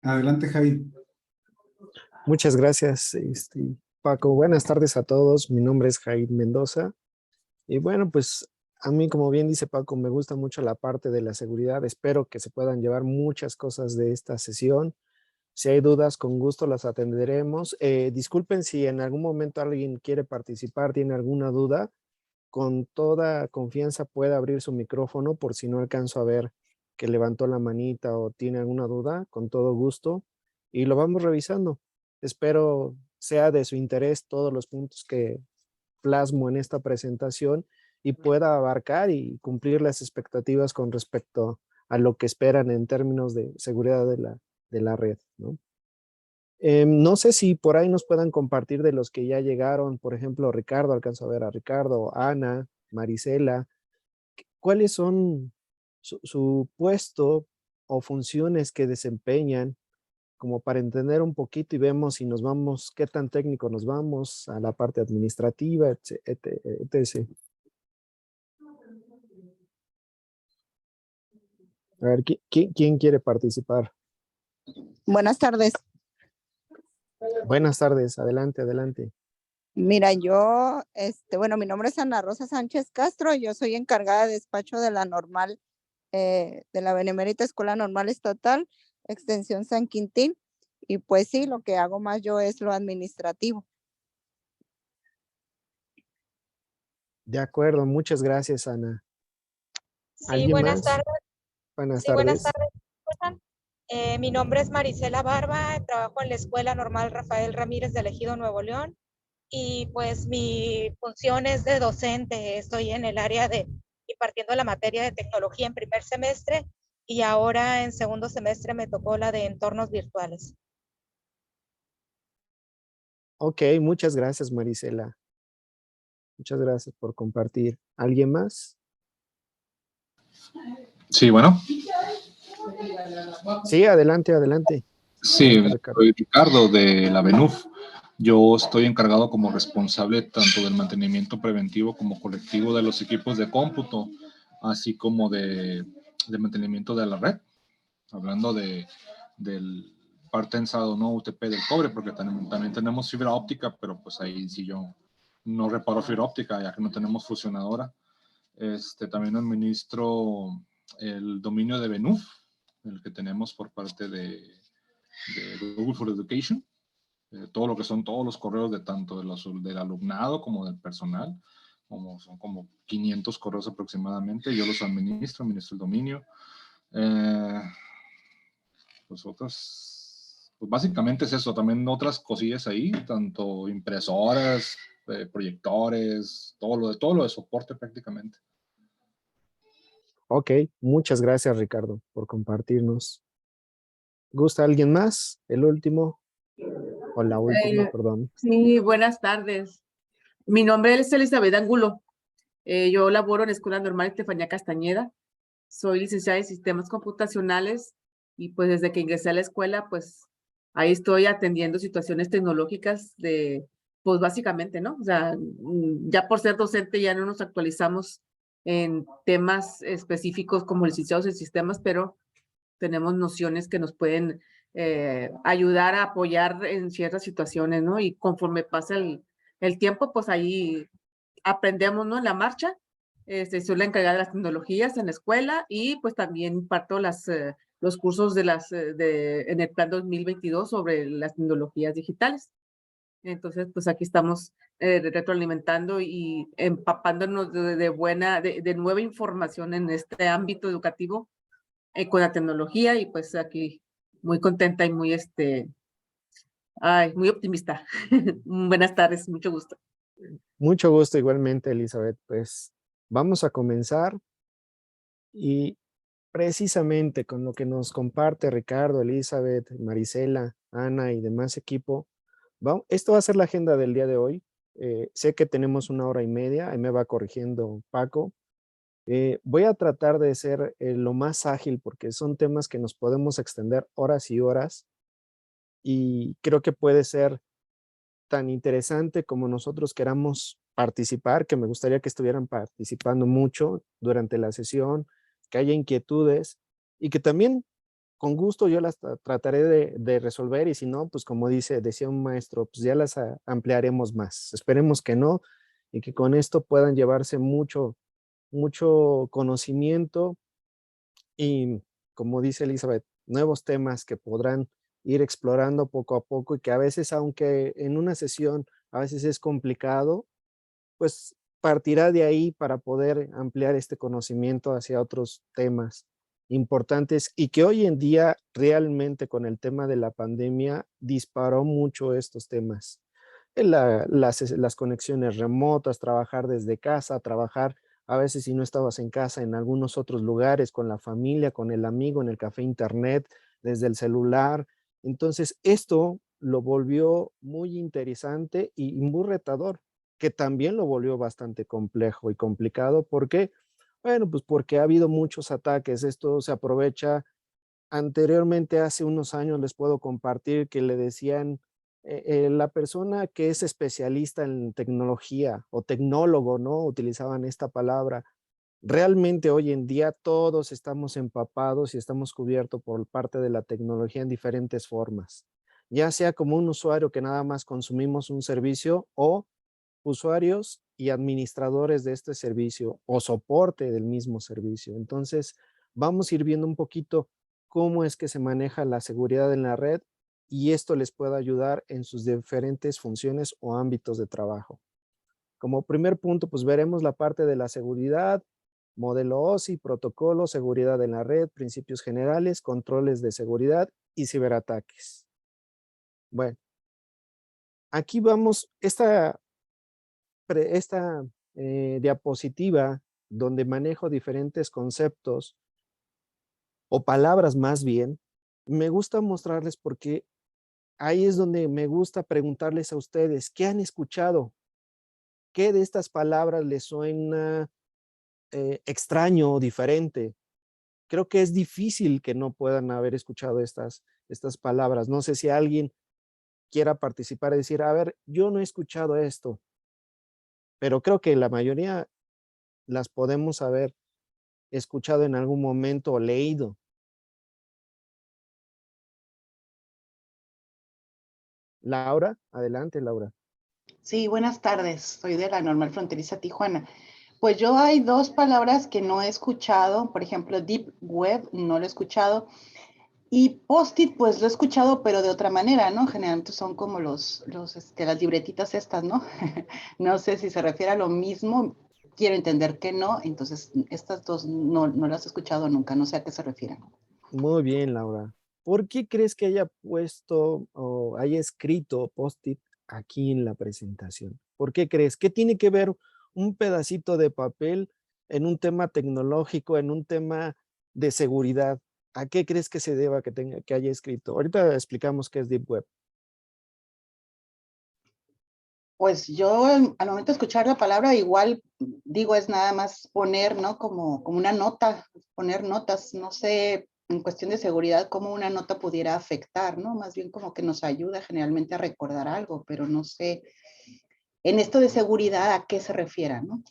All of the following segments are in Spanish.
Adelante, Javi. Muchas gracias, Paco. Buenas tardes a todos. Mi nombre es Jair Mendoza. Y bueno, pues a mí, como bien dice Paco, me gusta mucho la parte de la seguridad. Espero que se puedan llevar muchas cosas de esta sesión. Si hay dudas, con gusto las atenderemos. Disculpen si en algún momento alguien quiere participar, tiene alguna duda. Con toda confianza puede abrir su micrófono por si no alcanzo a ver que levantó la manita o tiene alguna duda, con todo gusto. Y lo vamos revisando. Espero sea de su interés todos los puntos que plasmo en esta presentación y pueda abarcar y cumplir las expectativas con respecto a lo que esperan en términos de seguridad de la red, ¿no? No sé si por ahí nos puedan compartir de los que ya llegaron, por ejemplo, Ricardo, alcanzo a ver a Ricardo, Ana, Marisela, ¿cuáles son su puesto o funciones que desempeñan como para entender un poquito y vemos si nos vamos, qué tan técnico nos vamos a la parte administrativa, etc. A ver, ¿quién quiere participar? Buenas tardes. Buenas tardes, adelante, adelante. Mira, yo, bueno, mi nombre es Ana Rosa Sánchez Castro, yo soy encargada de despacho de la normal, de la Benemérita Escuela Normal Estatal, Extensión San Quintín, y pues sí, lo que hago más yo es lo administrativo. De acuerdo, muchas gracias, Ana. Sí, buenas tardes. Buenas tardes. Buenas tardes. Mi nombre es Marisela Barba, trabajo en la Escuela Normal Rafael Ramírez de Ejido Nuevo León y pues mi función es de docente. Estoy en el área de impartiendo la materia de tecnología en primer semestre y ahora en segundo semestre me tocó la de entornos virtuales. Ok, muchas gracias, Marisela. Muchas gracias por compartir. ¿Alguien más? Sí, bueno. Sí, adelante, adelante. Sí, soy Ricardo de la BENUF. Yo estoy encargado como responsable tanto del mantenimiento preventivo como colectivo de los equipos de cómputo, así como de mantenimiento de la red. Hablando del partensado no UTP del cobre, porque también tenemos fibra óptica, pero pues ahí sí yo no reparo fibra óptica, ya que no tenemos fusionadora. También administro el dominio de BENUF, el que tenemos por parte de Google for Education, todo lo que son todos los correos de tanto del alumnado como del personal, son como 500 correos aproximadamente, yo los administro el dominio. Pues básicamente es eso, también otras cosillas ahí, tanto impresoras, proyectores, todo lo de soporte prácticamente. Ok, muchas gracias, Ricardo, por compartirnos. ¿Gusta alguien más? ¿El último? O la última, perdón. Sí, buenas tardes. Mi nombre es Elizabeth Angulo. Yo laboro en la Escuela Normal Estefanía Castañeda. Soy licenciada en Sistemas Computacionales y pues desde que ingresé a la escuela, pues ahí estoy atendiendo situaciones tecnológicas pues básicamente, ¿no? O sea, ya por ser docente ya no nos actualizamos en temas específicos como licenciados en sistemas, pero tenemos nociones que nos pueden ayudar a apoyar en ciertas situaciones, ¿no? Y conforme pasa el tiempo, pues ahí aprendemos, ¿no? En la marcha. Soy la encargada de las tecnologías en la escuela y pues también imparto los cursos en el plan 2022 sobre las tecnologías digitales. Entonces, pues aquí estamos retroalimentando y empapándonos de nueva información en este ámbito educativo con la tecnología y pues aquí muy contenta y muy muy optimista. Buenas tardes, mucho gusto. Mucho gusto igualmente, Elizabeth. Pues vamos a comenzar y precisamente con lo que nos comparte Ricardo, Elizabeth, Marisela, Ana y demás equipo, esto va a ser la agenda del día de hoy. Sé que tenemos 1 hora y media, ahí me va corrigiendo Paco. Voy a tratar de ser lo más ágil porque son temas que nos podemos extender horas y horas y creo que puede ser tan interesante como nosotros queramos participar, que me gustaría que estuvieran participando mucho durante la sesión, que haya inquietudes y que también con gusto yo las trataré de resolver y si no, pues como decía un maestro, pues ya las ampliaremos más. Esperemos que no y que con esto puedan llevarse mucho, mucho conocimiento y, como dice Elizabeth, nuevos temas que podrán ir explorando poco a poco y que a veces, aunque en una sesión a veces es complicado, pues partirá de ahí para poder ampliar este conocimiento hacia otros temas importantes y que hoy en día realmente con el tema de la pandemia disparó mucho estos temas. Las conexiones remotas, trabajar desde casa, trabajar a veces si no estabas en casa en algunos otros lugares, con la familia, con el amigo, en el café internet, desde el celular. Entonces, esto lo volvió muy interesante y muy retador, que también lo volvió bastante complejo y complicado. ¿Por qué? Bueno, pues porque ha habido muchos ataques. Esto se aprovecha. Anteriormente, hace unos años, les puedo compartir que le decían, la persona que es especialista en tecnología o tecnólogo, ¿no? Utilizaban esta palabra. Realmente hoy en día todos estamos empapados y estamos cubiertos por parte de la tecnología en diferentes formas, ya sea como un usuario que nada más consumimos un servicio o usuarios y administradores de este servicio o soporte del mismo servicio. Entonces, vamos a ir viendo un poquito cómo es que se maneja la seguridad en la red y esto les puede ayudar en sus diferentes funciones o ámbitos de trabajo. Como primer punto, pues veremos la parte de la seguridad, modelo OSI, protocolo, seguridad en la red, principios generales, controles de seguridad y ciberataques. Bueno, aquí vamos, esta diapositiva donde manejo diferentes conceptos o palabras más bien, me gusta mostrarles porque ahí es donde me gusta preguntarles a ustedes, ¿qué han escuchado? ¿Qué de estas palabras les suena extraño o diferente? Creo que es difícil que no puedan haber escuchado estas palabras. No sé si alguien quiera participar y decir, a ver, yo no he escuchado esto, pero creo que la mayoría las podemos haber escuchado en algún momento o leído. Laura, adelante, Laura. Sí, buenas tardes. Soy de la Normal Fronteriza Tijuana. Pues yo hay dos palabras que no he escuchado. Por ejemplo, Deep Web, no lo he escuchado. Y Post-it, pues lo he escuchado, pero de otra manera, ¿no? Generalmente son como las libretitas estas, ¿no? No sé si se refiere a lo mismo. Quiero entender que no. Entonces, estas dos no las he escuchado nunca. No sé a qué se refieren. Muy bien, Laura. ¿Por qué crees que haya puesto o haya escrito Post-it aquí en la presentación? ¿Por qué crees? ¿Qué tiene que ver un pedacito de papel en un tema tecnológico, en un tema de seguridad? ¿A qué crees que se deba que haya escrito? Ahorita explicamos qué es Deep Web. Pues yo al momento de escuchar la palabra igual digo es nada más poner, ¿no? Como una nota, poner notas, no sé, en cuestión de seguridad cómo una nota pudiera afectar, ¿no? Más bien como que nos ayuda generalmente a recordar algo, pero no sé en esto de seguridad a qué se refiera, ¿no?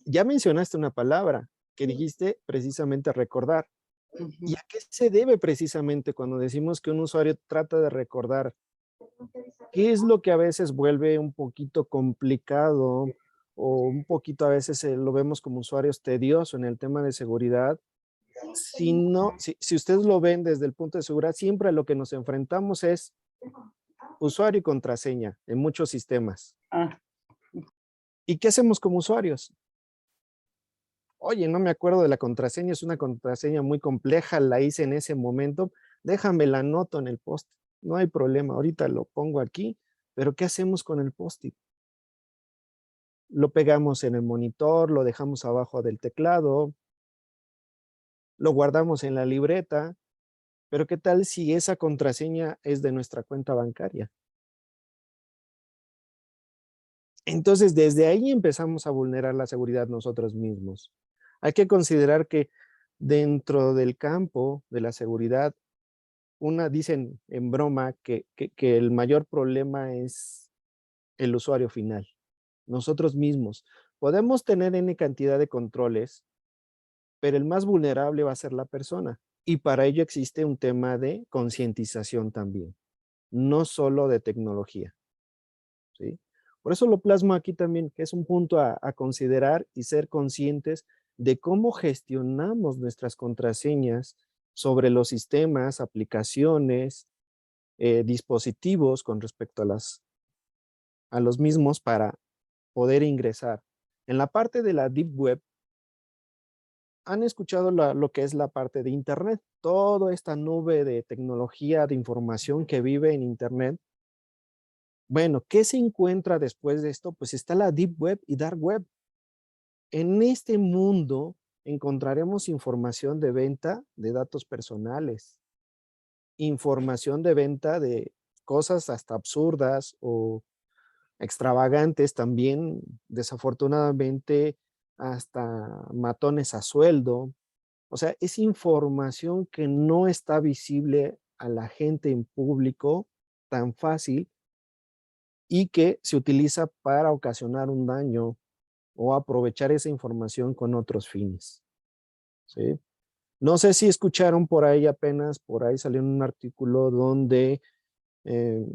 Ya mencionaste una palabra que dijiste precisamente recordar. ¿Y Ujú. a qué se debe precisamente cuando decimos que un usuario trata de recordar? ¿Qué es lo que a veces vuelve un poquito complicado o un poquito a veces lo vemos como usuarios tedioso en el tema de seguridad? Si ustedes lo ven desde el punto de seguridad, siempre a lo que nos enfrentamos es usuario y contraseña en muchos sistemas. Ah, ¿Y qué hacemos como usuarios? Oye, no me acuerdo de la contraseña, es una contraseña muy compleja, la hice en ese momento, déjame la anoto en el post, no hay problema, ahorita lo pongo aquí, pero ¿qué hacemos con el post-it? Lo pegamos en el monitor, lo dejamos abajo del teclado, lo guardamos en la libreta, pero ¿qué tal si esa contraseña es de nuestra cuenta bancaria? Entonces, desde ahí empezamos a vulnerar la seguridad nosotros mismos. Hay que considerar que dentro del campo de la seguridad, dicen en broma que el mayor problema es el usuario final, nosotros mismos. Podemos tener N cantidad de controles, pero el más vulnerable va a ser la persona. Y para ello existe un tema de concientización también, no solo de tecnología, ¿sí? Por eso lo plasmo aquí también, que es un punto a considerar y ser conscientes de cómo gestionamos nuestras contraseñas sobre los sistemas, aplicaciones, dispositivos con respecto a los mismos para poder ingresar. En la parte de la Deep Web, han escuchado lo que es la parte de Internet, toda esta nube de tecnología, de información que vive en Internet. Bueno, ¿qué se encuentra después de esto? Pues está la Deep Web y Dark Web. En este mundo encontraremos información de venta de datos personales, información de venta de cosas hasta absurdas o extravagantes también, desafortunadamente, hasta matones a sueldo. O sea, es información que no está visible a la gente en público tan fácil y que se utiliza para ocasionar un daño o aprovechar esa información con otros fines, ¿sí? No sé si escucharon por ahí apenas, por ahí salió un artículo donde eh,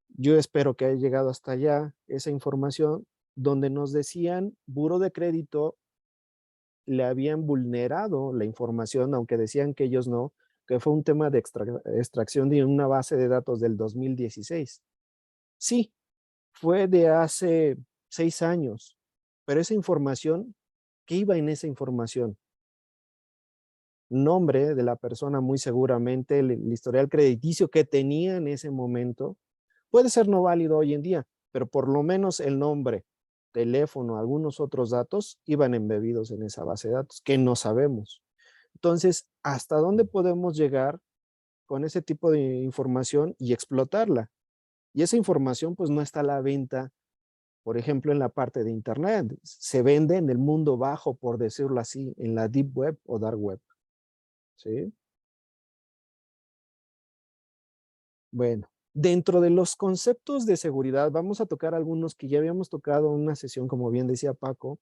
yo espero que haya llegado hasta allá esa información, donde nos decían, Buró de Crédito le habían vulnerado la información, aunque decían que ellos no, que fue un tema de extracción de una base de datos del 2016. Sí, fue de hace 6 años, pero esa información, ¿qué iba en esa información? Nombre de la persona muy seguramente, el historial crediticio que tenía en ese momento, puede ser no válido hoy en día, pero por lo menos el nombre, teléfono, algunos otros datos iban embebidos en esa base de datos, que no sabemos. Entonces, ¿hasta dónde podemos llegar con ese tipo de información y explotarla? Y esa información pues no está a la venta, por ejemplo, en la parte de Internet. Se vende en el mundo bajo, por decirlo así, en la Deep Web o Dark Web, ¿sí? Bueno, dentro de los conceptos de seguridad, vamos a tocar algunos que ya habíamos tocado en una sesión, como bien decía Paco,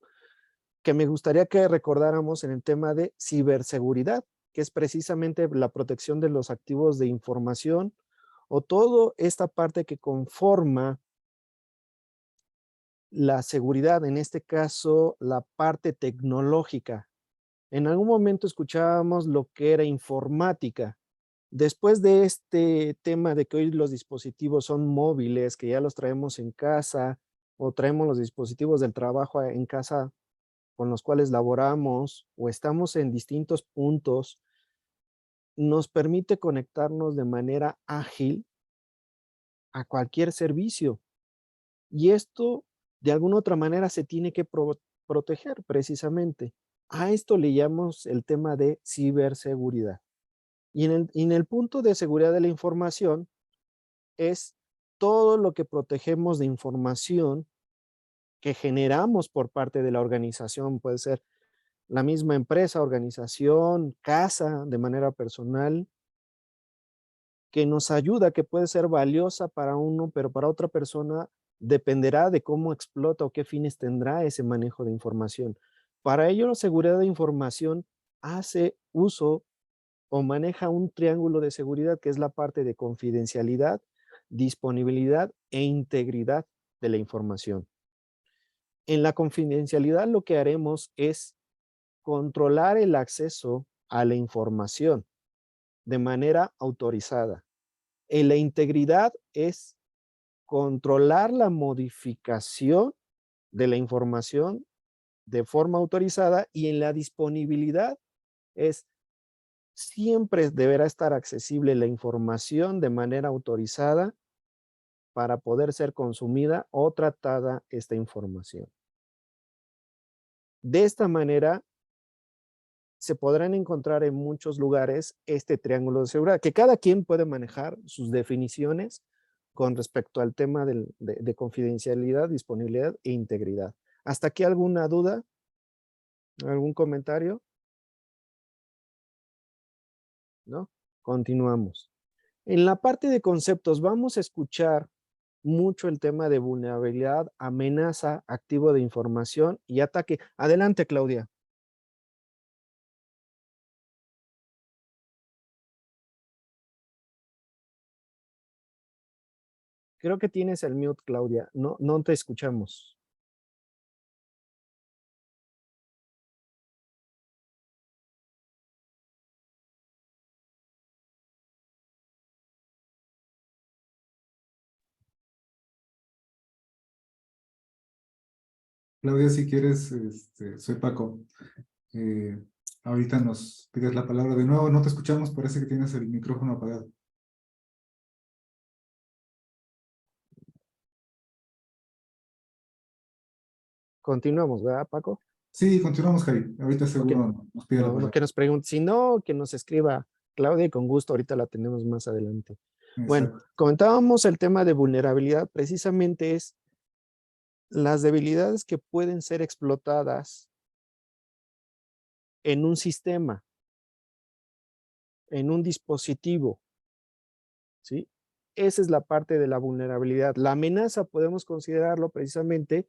que me gustaría que recordáramos en el tema de ciberseguridad, que es precisamente la protección de los activos de información o toda esta parte que conforma la seguridad, en este caso, la parte tecnológica. En algún momento escuchábamos lo que era informática. Después de este tema de que hoy los dispositivos son móviles, que ya los traemos en casa o traemos los dispositivos del trabajo en casa con los cuales laboramos o estamos en distintos puntos, nos permite conectarnos de manera ágil a cualquier servicio. Y esto, de alguna otra manera, se tiene que proteger precisamente. A esto le llamamos el tema de ciberseguridad. Y en el punto de seguridad de la información es todo lo que protegemos de información que generamos por parte de la organización, puede ser la misma empresa, organización, casa, de manera personal, que nos ayuda, que puede ser valiosa para uno, pero para otra persona dependerá de cómo explota o qué fines tendrá ese manejo de información. Para ello, la seguridad de información hace uso o maneja un triángulo de seguridad que es la parte de confidencialidad, disponibilidad e integridad de la información. En la confidencialidad lo que haremos es controlar el acceso a la información de manera autorizada. En la integridad es controlar la modificación de la información de forma autorizada, y en la disponibilidad es siempre deberá estar accesible la información de manera autorizada para poder ser consumida o tratada esta información. De esta manera se podrán encontrar en muchos lugares este triángulo de seguridad, que cada quien puede manejar sus definiciones con respecto al tema de confidencialidad, disponibilidad e integridad. ¿Hasta aquí alguna duda? ¿Algún comentario? ¿No? Continuamos. En la parte de conceptos vamos a escuchar mucho el tema de vulnerabilidad, amenaza, activo de información y ataque. Adelante, Claudia. Creo que tienes el mute, Claudia. No, no te escuchamos. Claudia, si quieres, soy Paco. Eh, Ahorita nos pides la palabra de nuevo, no te escuchamos, parece que tienes el micrófono apagado. Continuamos, ¿verdad, Paco? Sí, continuamos, Javi. Ahorita seguro nos pide la No, palabra. que nos pregunte, si no, que nos escriba Claudia y con gusto ahorita la tenemos más adelante. Bueno, Exacto. comentábamos el tema de vulnerabilidad, precisamente es las debilidades que pueden ser explotadas en un sistema, en un dispositivo, ¿sí? Esa es la parte de la vulnerabilidad. La amenaza podemos considerarlo precisamente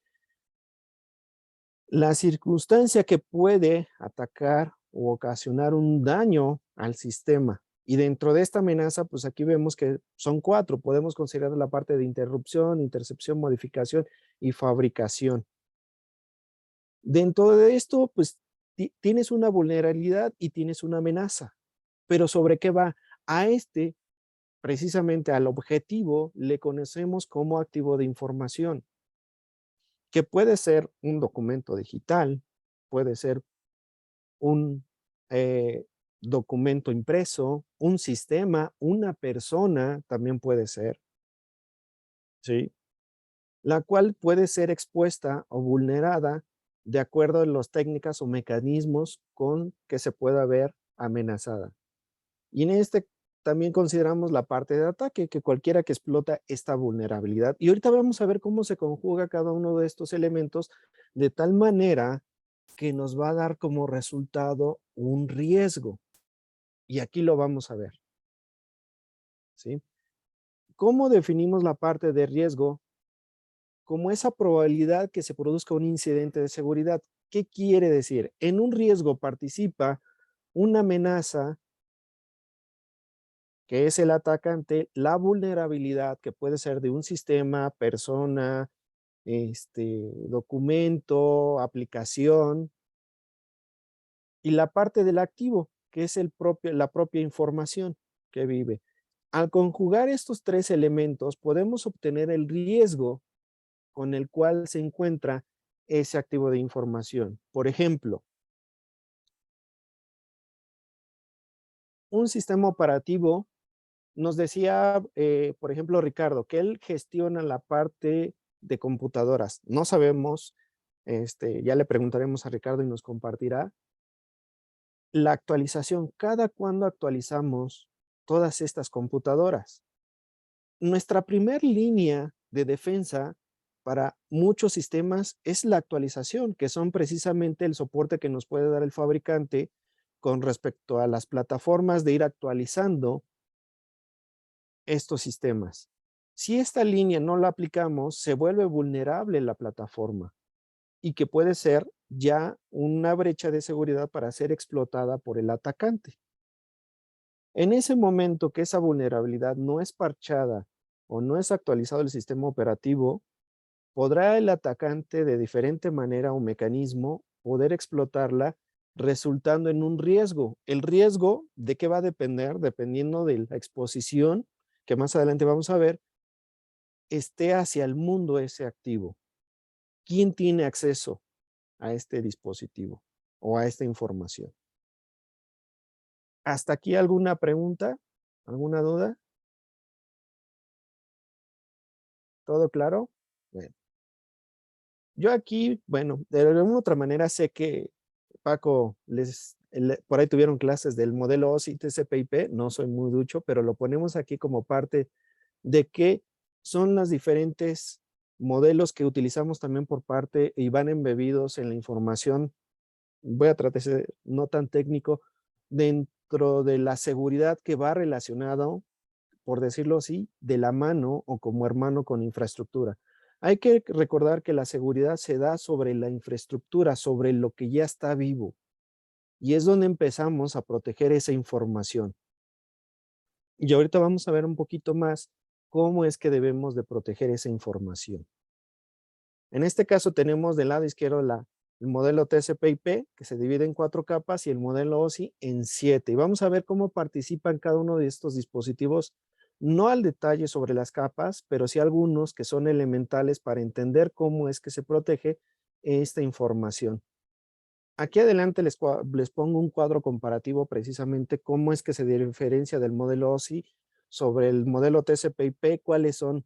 la circunstancia que puede atacar o ocasionar un daño al sistema. Y dentro de esta amenaza, pues aquí vemos que son 4. Podemos considerar la parte de interrupción, intercepción, modificación y fabricación. Dentro de esto, pues tienes una vulnerabilidad y tienes una amenaza. Pero ¿sobre qué va? A precisamente al objetivo, le conocemos como activo de información, que puede ser un documento digital, puede ser un documento impreso, un sistema, una persona también puede ser, ¿sí? La cual puede ser expuesta o vulnerada de acuerdo a las técnicas o mecanismos con que se pueda ver amenazada. Y en también consideramos la parte de ataque, que cualquiera que explota esta vulnerabilidad. Y ahorita vamos a ver cómo se conjuga cada uno de estos elementos de tal manera que nos va a dar como resultado un riesgo. Y aquí lo vamos a ver, ¿sí? ¿Cómo definimos la parte de riesgo? Como esa probabilidad que se produzca un incidente de seguridad. ¿Qué quiere decir? En un riesgo participa una amenaza, que es el atacante, la vulnerabilidad que puede ser de un sistema, persona, documento, aplicación, y la parte del activo, que es la propia información que vive. Al conjugar estos 3 elementos, podemos obtener el riesgo con el cual se encuentra ese activo de información. Por ejemplo, un sistema operativo, nos decía, por ejemplo, Ricardo, que él gestiona la parte de computadoras. No sabemos, ya le preguntaremos a Ricardo y nos compartirá la actualización. ¿Cada cuándo actualizamos todas estas computadoras? Nuestra primer línea de defensa para muchos sistemas es la actualización, que son precisamente el soporte que nos puede dar el fabricante con respecto a las plataformas de ir actualizando estos sistemas. Si esta línea no la aplicamos, se vuelve vulnerable la plataforma y que puede ser ya una brecha de seguridad para ser explotada por el atacante. En ese momento que esa vulnerabilidad no es parchada o no es actualizado el sistema operativo, podrá el atacante de diferente manera o mecanismo poder explotarla, resultando en un riesgo. El riesgo, ¿de qué va a depender? Dependiendo de la exposición, que más adelante vamos a ver, esté hacia el mundo ese activo. ¿Quién tiene acceso a este dispositivo o a esta información? ¿Hasta aquí alguna pregunta? ¿Alguna duda? ¿Todo claro? Bueno. Yo aquí, bueno, de alguna otra manera sé que Paco, por ahí tuvieron clases del modelo OSI TCP/IP, no soy muy ducho, pero lo ponemos aquí como parte de que son las diferentes modelos que utilizamos también por parte y van embebidos en la información. Voy a tratar de ser no tan técnico, dentro de la seguridad que va relacionado, por decirlo así, de la mano o como hermano con infraestructura. Hay que recordar que la seguridad se da sobre la infraestructura, sobre lo que ya está vivo. Y es donde empezamos a proteger esa información. Y ahorita vamos a ver un poquito más cómo es que debemos de proteger esa información. En este caso tenemos del lado izquierdo el modelo TCP/IP, que se divide en 4 capas, y el modelo OSI en 7. Y vamos a ver cómo participan cada uno de estos dispositivos, no al detalle sobre las capas, pero sí algunos que son elementales para entender cómo es que se protege esta información. Aquí adelante les pongo un cuadro comparativo precisamente cómo es que se diferencia del modelo OSI sobre el modelo TCP/IP, cuáles son,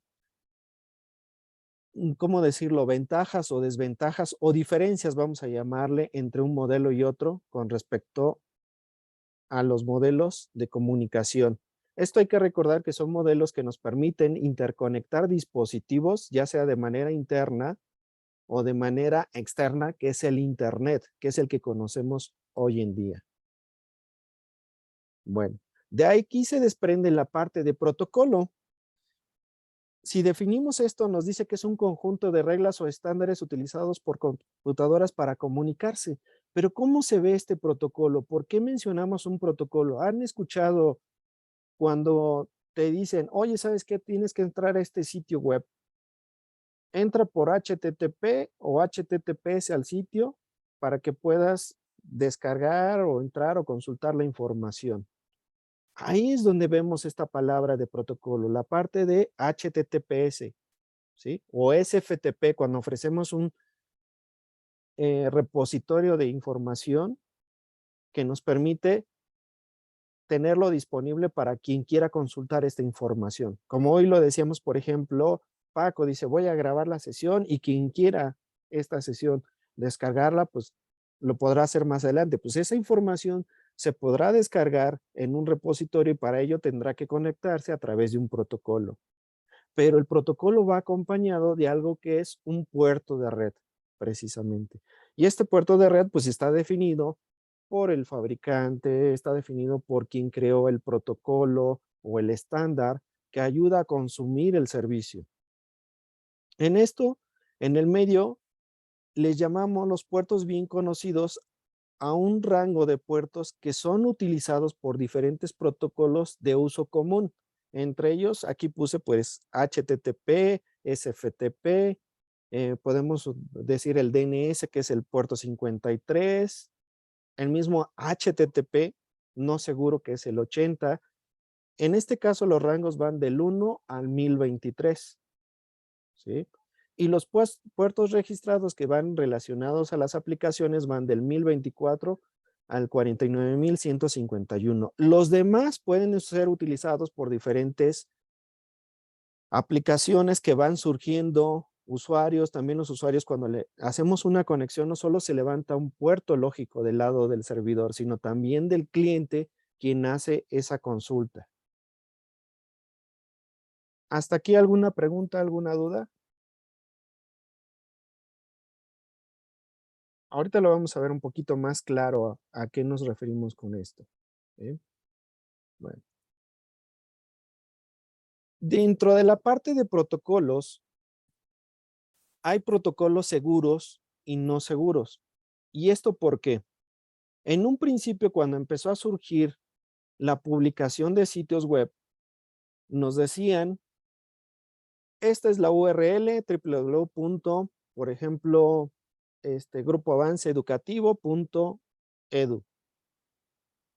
¿cómo decirlo?, ventajas o desventajas o diferencias, vamos a llamarle, entre un modelo y otro con respecto a los modelos de comunicación. Esto hay que recordar que son modelos que nos permiten interconectar dispositivos, ya sea de manera interna o de manera externa, que es el Internet, que es el que conocemos hoy en día. Bueno, de aquí se desprende la parte de protocolo. Si definimos esto, nos dice que es un conjunto de reglas o estándares utilizados por computadoras para comunicarse. Pero ¿cómo se ve este protocolo? ¿Por qué mencionamos un protocolo? ¿Han escuchado cuando te dicen, oye, ¿sabes qué? Tienes que entrar a este sitio web. Entra por HTTP o HTTPS al sitio para que puedas descargar o entrar o consultar la información. Ahí es donde vemos esta palabra de protocolo, la parte de HTTPS, ¿sí? O SFTP, cuando ofrecemos un repositorio de información que nos permite tenerlo disponible para quien quiera consultar esta información. Como hoy lo decíamos, por ejemplo, Paco dice, voy a grabar la sesión y quien quiera esta sesión descargarla, pues lo podrá hacer más adelante. Pues esa información se podrá descargar en un repositorio y para ello tendrá que conectarse a través de un protocolo. Pero el protocolo va acompañado de algo que es un puerto de red, precisamente. Y este puerto de red, pues está definido por el fabricante, está definido por quien creó el protocolo o el estándar que ayuda a consumir el servicio. En esto, en el medio, les llamamos los puertos bien conocidos a un rango de puertos que son utilizados por diferentes protocolos de uso común. Entre ellos, aquí puse pues HTTP, SFTP, podemos decir el DNS, que es el puerto 53, el mismo HTTP, no seguro, que es el 80. En este caso, los rangos van del 1 al 1023, ¿sí? Y los puertos registrados que van relacionados a las aplicaciones van del 1024 al 49151. Los demás pueden ser utilizados por diferentes aplicaciones que van surgiendo, usuarios, también los usuarios cuando le hacemos una conexión no solo se levanta un puerto lógico del lado del servidor, sino también del cliente quien hace esa consulta. ¿Hasta aquí alguna pregunta, alguna duda? Ahorita lo vamos a ver un poquito más claro a qué nos referimos con esto. ¿Sí? Bueno. Dentro de la parte de protocolos, hay protocolos seguros y no seguros. ¿Y esto por qué? En un principio, cuando empezó a surgir la publicación de sitios web, nos decían, esta es la URL, www. Por ejemplo, grupoavanceeducativo.edu.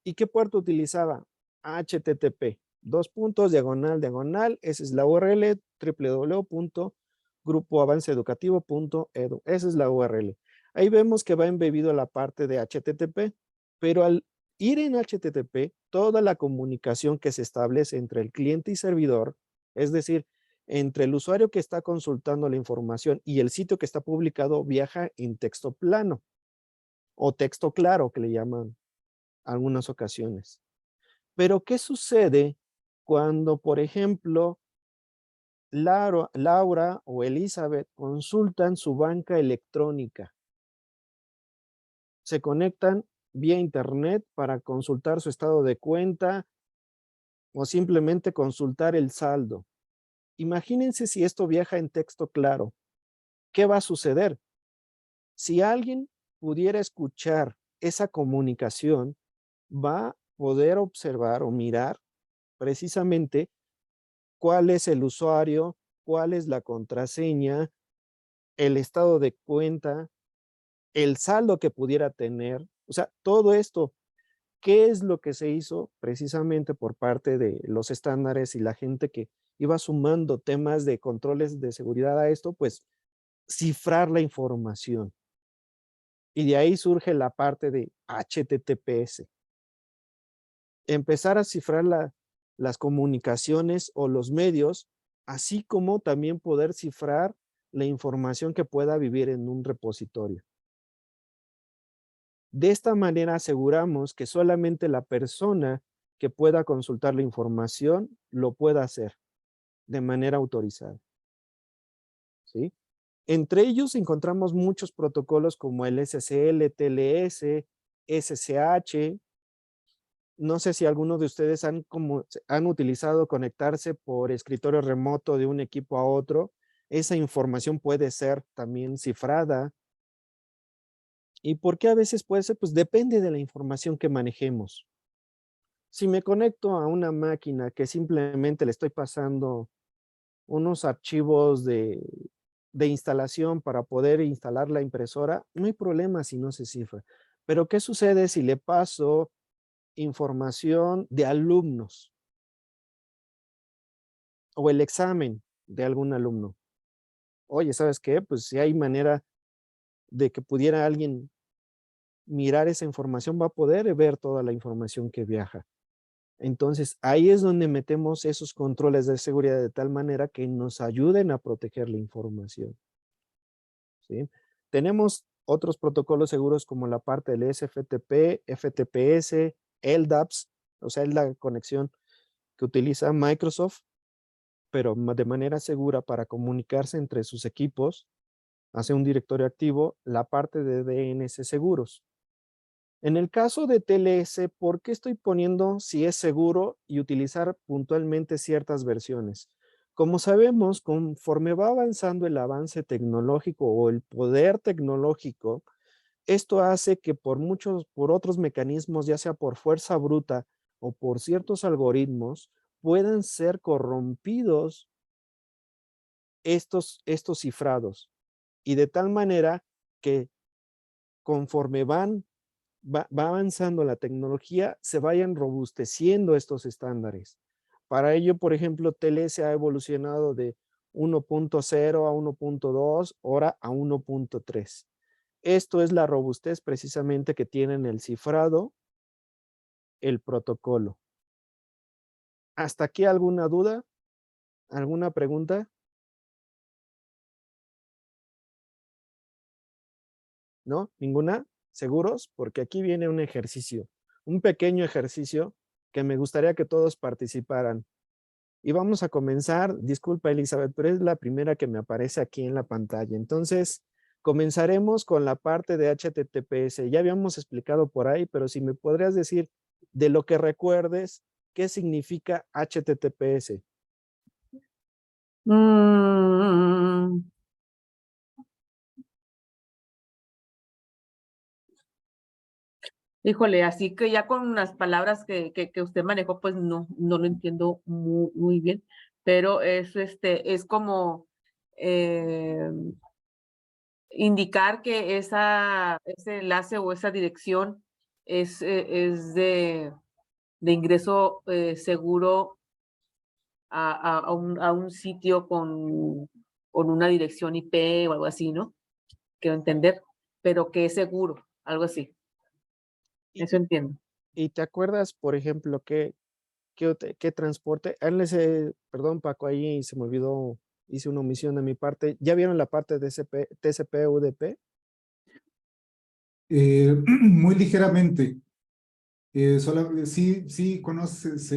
¿Y qué puerto utilizaba? HTTP, //, esa es la URL, www.grupoavanceeducativo.edu, esa es la URL. Ahí vemos que va embebido la parte de HTTP, pero al ir en HTTP, toda la comunicación que se establece entre el cliente y servidor, es decir, entre el usuario que está consultando la información y el sitio que está publicado, viaja en texto plano o texto claro, que le llaman algunas ocasiones. Pero ¿qué sucede cuando, por ejemplo, Laura o Elizabeth consultan su banca electrónica? Se conectan vía internet para consultar su estado de cuenta o simplemente consultar el saldo. Imagínense si esto viaja en texto claro. ¿Qué va a suceder? Si alguien pudiera escuchar esa comunicación, va a poder observar o mirar precisamente cuál es el usuario, cuál es la contraseña, el estado de cuenta, el saldo que pudiera tener. O sea, todo esto, ¿qué es lo que se hizo precisamente por parte de los estándares y la gente que iba sumando temas de controles de seguridad a esto? Pues cifrar la información. Y de ahí surge la parte de HTTPS. Empezar a cifrar las comunicaciones o los medios, así como también poder cifrar la información que pueda vivir en un repositorio. De esta manera aseguramos que solamente la persona que pueda consultar la información lo pueda hacer de manera autorizada. ¿Sí? Entre ellos encontramos muchos protocolos como el SSL, TLS, SSH. No sé si algunos de ustedes han utilizado conectarse por escritorio remoto de un equipo a otro. Esa información puede ser también cifrada. ¿Y por qué a veces puede ser? Pues depende de la información que manejemos. Si me conecto a una máquina que simplemente le estoy pasando unos archivos de instalación para poder instalar la impresora, no hay problema si no se cifra. Pero ¿qué sucede si le paso información de alumnos o el examen de algún alumno? Oye, ¿sabes qué? Pues si hay manera de que pudiera alguien mirar esa información, va a poder ver toda la información que viaja. Entonces, ahí es donde metemos esos controles de seguridad de tal manera que nos ayuden a proteger la información. ¿Sí? Tenemos otros protocolos seguros como la parte del SFTP, FTPS, LDAPS, o sea, es la conexión que utiliza Microsoft, pero de manera segura para comunicarse entre sus equipos, hace un directorio activo, la parte de DNS seguros. En el caso de TLS, ¿por qué estoy poniendo si es seguro y utilizar puntualmente ciertas versiones? Como sabemos, conforme va avanzando el avance tecnológico o el poder tecnológico, esto hace que por otros mecanismos, ya sea por fuerza bruta o por ciertos algoritmos, puedan ser corrompidos estos cifrados. Y de tal manera que conforme va avanzando la tecnología, se vayan robusteciendo estos estándares. Para ello, por ejemplo, TLS ha evolucionado de 1.0 a 1.2, ahora a 1.3. Esto es la robustez precisamente que tienen el cifrado, el protocolo. ¿Hasta aquí alguna duda? ¿Alguna pregunta? ¿No? ¿Ninguna? ¿Seguros? Porque aquí viene un ejercicio, un pequeño ejercicio que me gustaría que todos participaran. Y vamos a comenzar, disculpa Elizabeth, pero es la primera que me aparece aquí en la pantalla. Entonces, comenzaremos con la parte de HTTPS. Ya habíamos explicado por ahí, pero si me podrías decir de lo que recuerdes, ¿qué significa HTTPS? Mm, Híjole, así que ya con las palabras que usted manejó, pues no lo entiendo muy bien, pero es como eh, indicar que ese enlace o esa dirección es de ingreso seguro a un sitio con una dirección IP o algo así, ¿no? Quiero entender, pero que es seguro, algo así. Eso entiendo. ¿Y te acuerdas, por ejemplo, qué transporte? Perdón, Paco, ahí se me olvidó, hice una omisión de mi parte. ¿Ya vieron la parte de TCP, UDP? Muy ligeramente. Sí, conoces,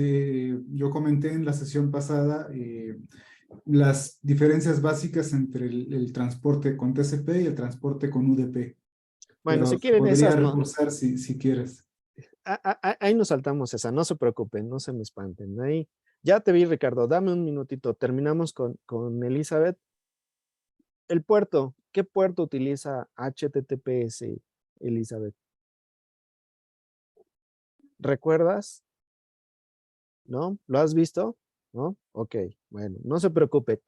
yo comenté en la sesión pasada las diferencias básicas entre el transporte con TCP y el transporte con UDP, Bueno, pero si quieren podría esas, no. reforzar si quieres. Ahí nos saltamos esa, no se preocupen, no se me espanten. Ahí, ya te vi, Ricardo, dame un minutito. Terminamos con Elizabeth. El puerto, ¿qué puerto utiliza HTTPS, Elizabeth? ¿Recuerdas? ¿No? ¿Lo has visto? ¿no? Ok, bueno, no se preocupe.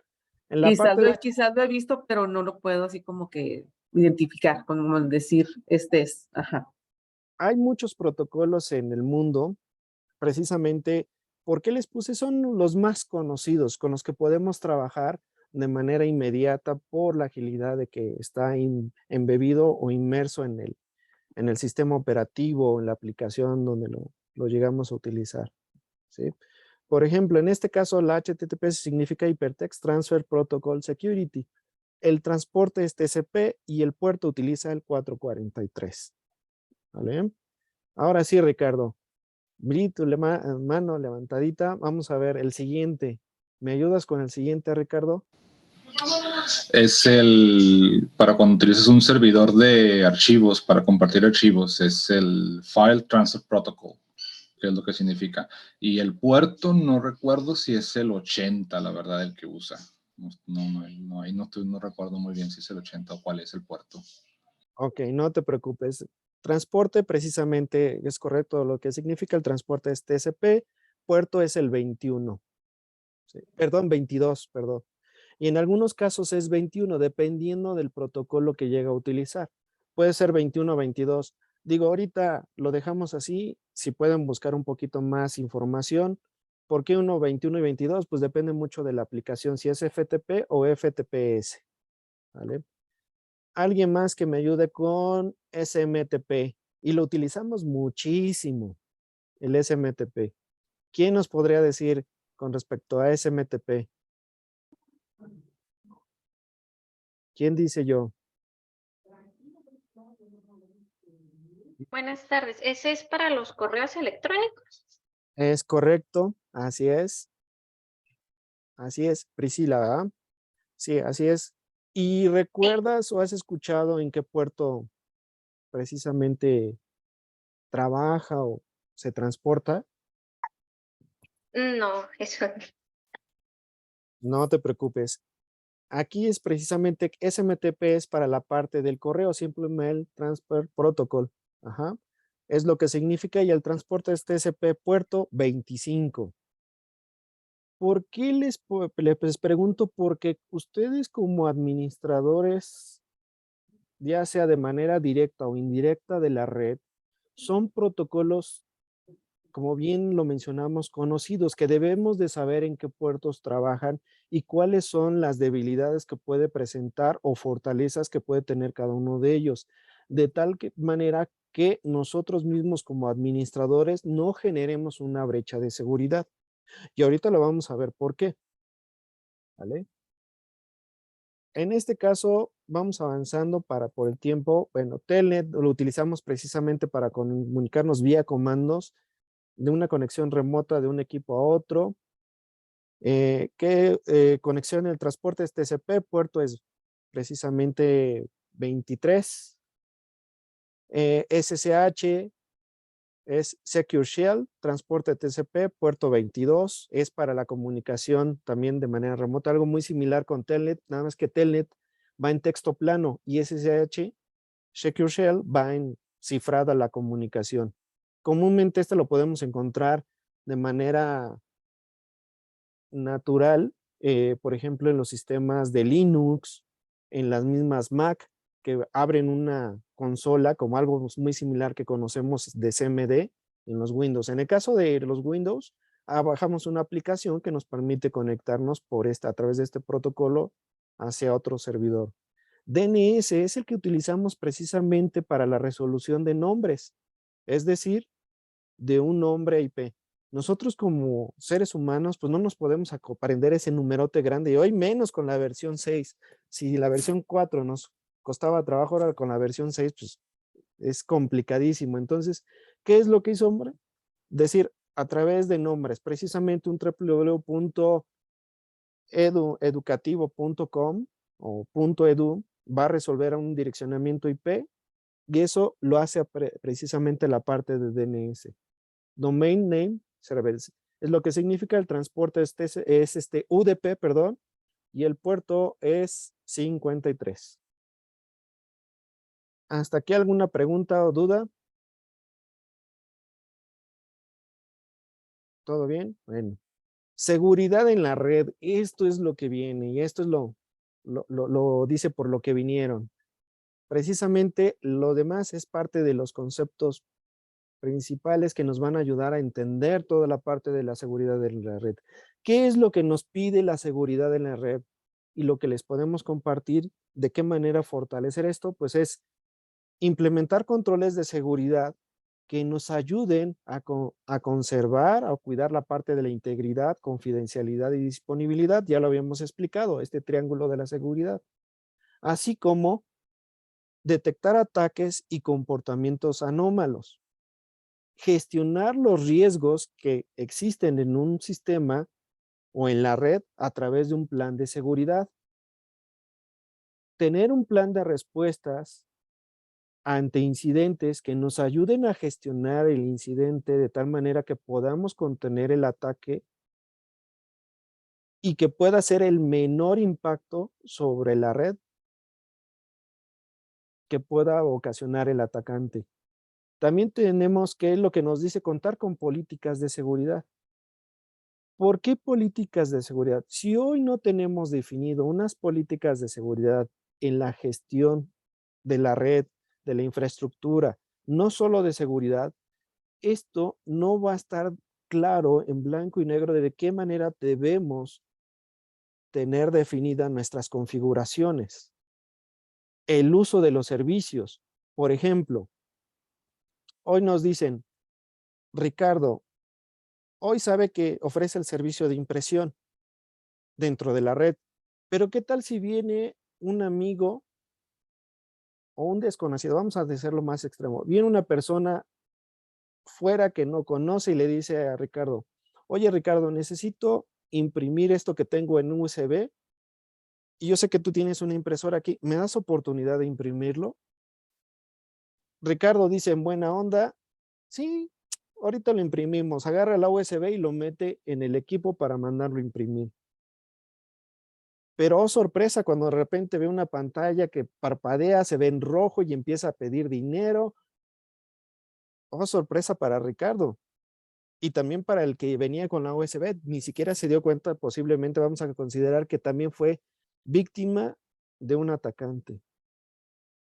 En la parte de... Quizás lo he visto, pero no lo puedo así como que identificar, como decir, este es, ajá. Hay muchos protocolos en el mundo, precisamente, ¿por qué les puse? Son los más conocidos, con los que podemos trabajar de manera inmediata por la agilidad de que está embebido o inmerso en el sistema operativo, en la aplicación donde lo llegamos a utilizar, ¿sí? Por ejemplo, en este caso, la HTTP significa Hypertext Transfer Protocol Security. El transporte es TCP y el puerto utiliza el 443, ¿vale? Ahora sí, Ricardo, vi tu mano levantadita. Vamos a ver el siguiente. ¿Me ayudas con el siguiente, Ricardo? Es para cuando utilizas un servidor de archivos para compartir archivos, es el File Transfer Protocol, que es lo que significa. Y el puerto, no recuerdo si es el 80, la verdad, el que usa. No recuerdo muy bien si es el 80 o cuál es el puerto. Ok, no te preocupes. Transporte precisamente es correcto. Lo que significa el transporte es TCP. Puerto es el 21. Sí, perdón, 22, perdón. Y en algunos casos es 21, dependiendo del protocolo que llega a utilizar. Puede ser 21 o 22. Digo, ahorita lo dejamos así. Si pueden buscar un poquito más información. ¿Por qué 21 y 22? Pues depende mucho de la aplicación, si es FTP o FTPS. ¿Vale? Alguien más que me ayude con SMTP. Y lo utilizamos muchísimo, el SMTP. ¿Quién nos podría decir con respecto a SMTP? ¿Quién dice yo? Buenas tardes. ¿Ese es para los correos electrónicos? Es correcto, así es. Así es, Priscila, ¿verdad? Sí, así es. ¿Y recuerdas o has escuchado en qué puerto precisamente trabaja o se transporta? No, eso no. No te preocupes. Aquí es precisamente SMTP es para la parte del correo, Simple Mail Transfer Protocol. Ajá. Es lo que significa y el transporte es TCP puerto 25. ¿Por qué les pregunto? Porque ustedes como administradores, ya sea de manera directa o indirecta de la red, son protocolos, como bien lo mencionamos, conocidos, que debemos de saber en qué puertos trabajan y cuáles son las debilidades que puede presentar o fortalezas que puede tener cada uno de ellos, de tal manera que nosotros mismos como administradores no generemos una brecha de seguridad. Y ahorita lo vamos a ver por qué, ¿vale? En este caso, vamos avanzando por el tiempo. Bueno, Telnet lo utilizamos precisamente para comunicarnos vía comandos de una conexión remota de un equipo a otro. Conexión en el transporte es TCP, puerto es precisamente 23. SSH es Secure Shell, transporte TCP, puerto 22, es para la comunicación también de manera remota, algo muy similar con Telnet, nada más que Telnet va en texto plano y SSH, Secure Shell, va en cifrada la comunicación. Comúnmente este lo podemos encontrar de manera natural, por ejemplo, en los sistemas de Linux, en las mismas Mac, que abren una consola como algo muy similar que conocemos de CMD en los Windows. En el caso de los Windows, bajamos una aplicación que nos permite conectarnos a través de este protocolo hacia otro servidor. DNS es el que utilizamos precisamente para la resolución de nombres, es decir, de un nombre IP. Nosotros como seres humanos, pues no nos podemos aprender ese numerote grande y hoy menos con la versión 6. Si la versión 4 nos costaba trabajo, ahora con la versión 6, pues es complicadísimo. Entonces, ¿qué es lo que hizo, hombre? Decir a través de nombres, precisamente un www.educativo.com o .edu va a resolver un direccionamiento IP y eso lo hace precisamente la parte de DNS. Domain Name Service. Es lo que significa el transporte es UDP, perdón, y el puerto es 53. ¿Hasta aquí alguna pregunta o duda? ¿Todo bien? Bueno. Seguridad en la red, esto es lo que viene y esto es lo dice por lo que vinieron. Precisamente lo demás es parte de los conceptos principales que nos van a ayudar a entender toda la parte de la seguridad en la red. ¿Qué es lo que nos pide la seguridad en la red? Y lo que les podemos compartir, ¿de qué manera fortalecer esto? Pues es implementar controles de seguridad que nos ayuden a conservar, a cuidar la parte de la integridad, confidencialidad y disponibilidad. Ya lo habíamos explicado, este triángulo de la seguridad. Así como detectar ataques y comportamientos anómalos. Gestionar los riesgos que existen en un sistema o en la red a través de un plan de seguridad. Tener un plan de respuestas ante incidentes que nos ayuden a gestionar el incidente de tal manera que podamos contener el ataque y que pueda ser el menor impacto sobre la red que pueda ocasionar el atacante. También tenemos que, lo que nos dice, contar con políticas de seguridad. ¿Por qué políticas de seguridad? Si hoy no tenemos definido unas políticas de seguridad en la gestión de la red, de la infraestructura, no solo de seguridad, esto no va a estar claro en blanco y negro de qué manera debemos tener definidas nuestras configuraciones. El uso de los servicios. Por ejemplo, hoy nos dicen, Ricardo, hoy sabe que ofrece el servicio de impresión dentro de la red, pero ¿qué tal si viene un amigo o un desconocido? Vamos a hacerlo más extremo. Viene una persona fuera que no conoce y le dice a Ricardo, oye Ricardo, necesito imprimir esto que tengo en USB y yo sé que tú tienes una impresora aquí, ¿me das oportunidad de imprimirlo? Ricardo dice en buena onda, sí, ahorita lo imprimimos, agarra la USB y lo mete en el equipo para mandarlo a imprimir. Pero oh sorpresa, cuando de repente ve una pantalla que parpadea, se ve en rojo y empieza a pedir dinero. Oh sorpresa para Ricardo. Y también para el que venía con la USB, ni siquiera se dio cuenta, posiblemente vamos a considerar que también fue víctima de un atacante.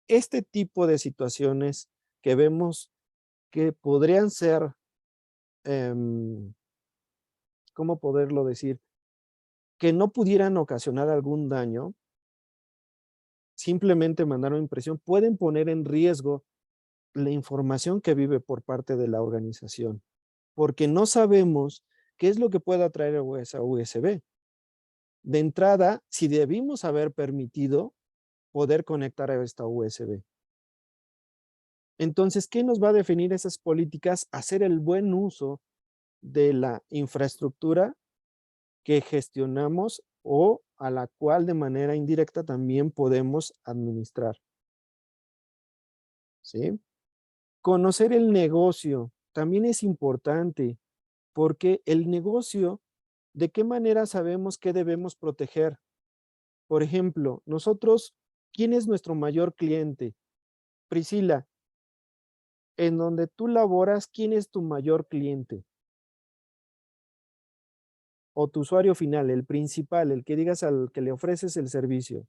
Este tipo de situaciones que vemos que podrían ser, ¿cómo poderlo decir? Que no pudieran ocasionar algún daño, simplemente mandar una impresión, pueden poner en riesgo la información que vive por parte de la organización, porque no sabemos qué es lo que pueda traer esa USB. De entrada, si debimos haber permitido poder conectar a esta USB. Entonces, ¿qué nos va a definir esas políticas? Hacer el buen uso de la infraestructura que gestionamos o a la cual de manera indirecta también podemos administrar. ¿Sí? Conocer el negocio también es importante porque el negocio, ¿de qué manera sabemos qué debemos proteger? Por ejemplo, nosotros, ¿quién es nuestro mayor cliente? Priscila, en donde tú laboras, ¿quién es tu mayor cliente? O tu usuario final, el principal, el que digas al que le ofreces el servicio.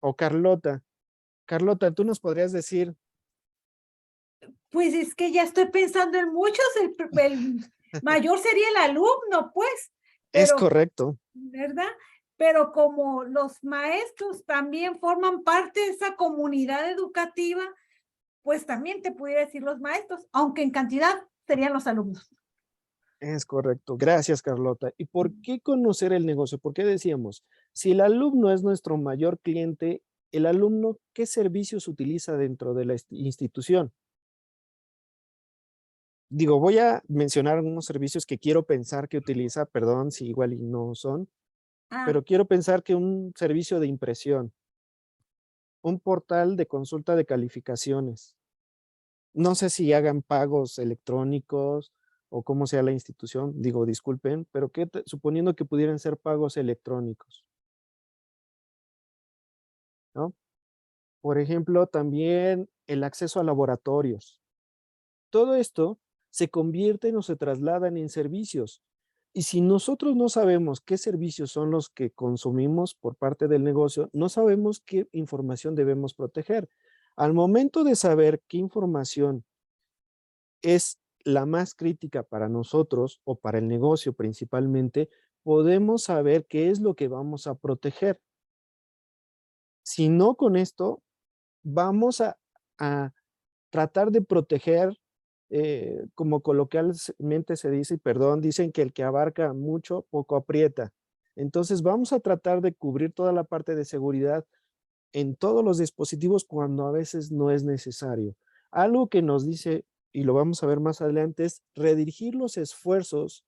O Carlota. Carlota, tú nos podrías decir. Pues es que ya estoy pensando en muchos, el mayor sería el alumno, pues. Es Pero, correcto. ¿verdad? Pero como los maestros también forman parte de esa comunidad educativa, pues también te pudiera decir los maestros, aunque en cantidad serían los alumnos. Es correcto. Gracias, Carlota. ¿Y por qué conocer el negocio? ¿Por qué decíamos? Si el alumno es nuestro mayor cliente, el alumno, ¿qué servicios utiliza dentro de la institución? Digo, voy a mencionar algunos servicios que quiero pensar que utiliza, perdón si igual y no son, pero quiero pensar que un servicio de impresión, un portal de consulta de calificaciones. No sé si hagan pagos electrónicos o cómo sea la institución, digo, disculpen, pero suponiendo que pudieran ser pagos electrónicos. ¿no? Por ejemplo, también el acceso a laboratorios. Todo esto se convierten o se trasladan en servicios. Y si nosotros no sabemos qué servicios son los que consumimos por parte del negocio, no sabemos qué información debemos proteger. Al momento de saber qué información es la más crítica para nosotros o para el negocio principalmente, podemos saber qué es lo que vamos a proteger. Si no, con esto vamos a tratar de proteger, como coloquialmente se dice, y perdón, dicen que el que abarca mucho, poco aprieta. Entonces vamos a tratar de cubrir toda la parte de seguridad en todos los dispositivos cuando a veces no es necesario. Algo que nos dice, y lo vamos a ver más adelante, es redirigir los esfuerzos,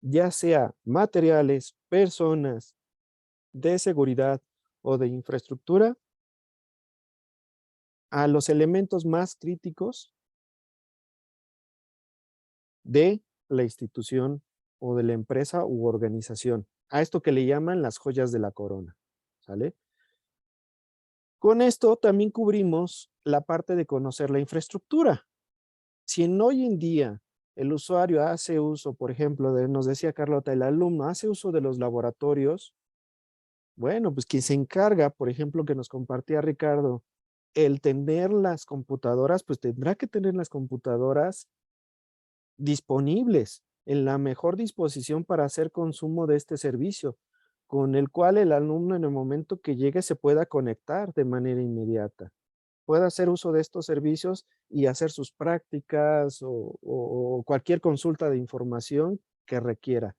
ya sea materiales, personas, de seguridad o de infraestructura, a los elementos más críticos de la institución o de la empresa u organización. A esto que le llaman las joyas de la corona, ¿sale? Con esto también cubrimos la parte de conocer la infraestructura. Si hoy en día el usuario hace uso, por ejemplo, nos decía Carlota, el alumno hace uso de los laboratorios, bueno, pues quien se encarga, por ejemplo, que nos compartía Ricardo, el tener las computadoras, pues tendrá que tener las computadoras disponibles en la mejor disposición para hacer consumo de este servicio, con el cual el alumno en el momento que llegue se pueda conectar de manera inmediata, pueda hacer uso de estos servicios y hacer sus prácticas o cualquier consulta de información que requiera.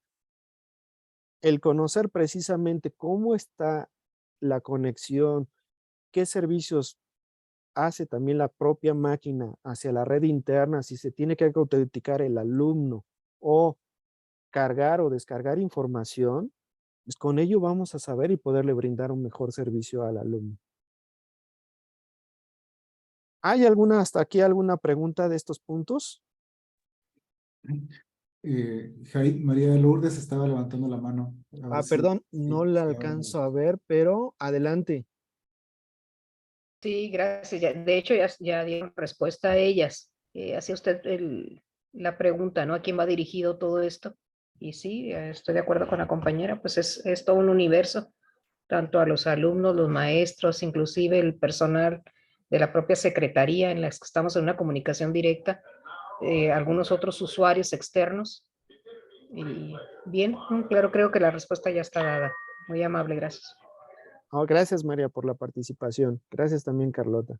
El conocer precisamente cómo está la conexión, qué servicios hace también la propia máquina hacia la red interna, si se tiene que autenticar el alumno o cargar o descargar información, pues con ello vamos a saber y poderle brindar un mejor servicio al alumno. ¿Hay hasta aquí alguna pregunta de estos puntos? María de Lourdes estaba levantando la mano. A ver Perdón, si no la alcanzo a ver, pero adelante. Sí, gracias. De hecho, ya dieron respuesta a ellas. Hacía usted la pregunta, ¿no? ¿A quién va dirigido todo esto? Y sí, estoy de acuerdo con la compañera, pues es todo un universo, tanto a los alumnos, los maestros, inclusive el personal de la propia secretaría en las que estamos en una comunicación directa, algunos otros usuarios externos. Y bien, claro, creo que la respuesta ya está dada. Muy amable, gracias. Gracias, María, por la participación. Gracias también, Carlota.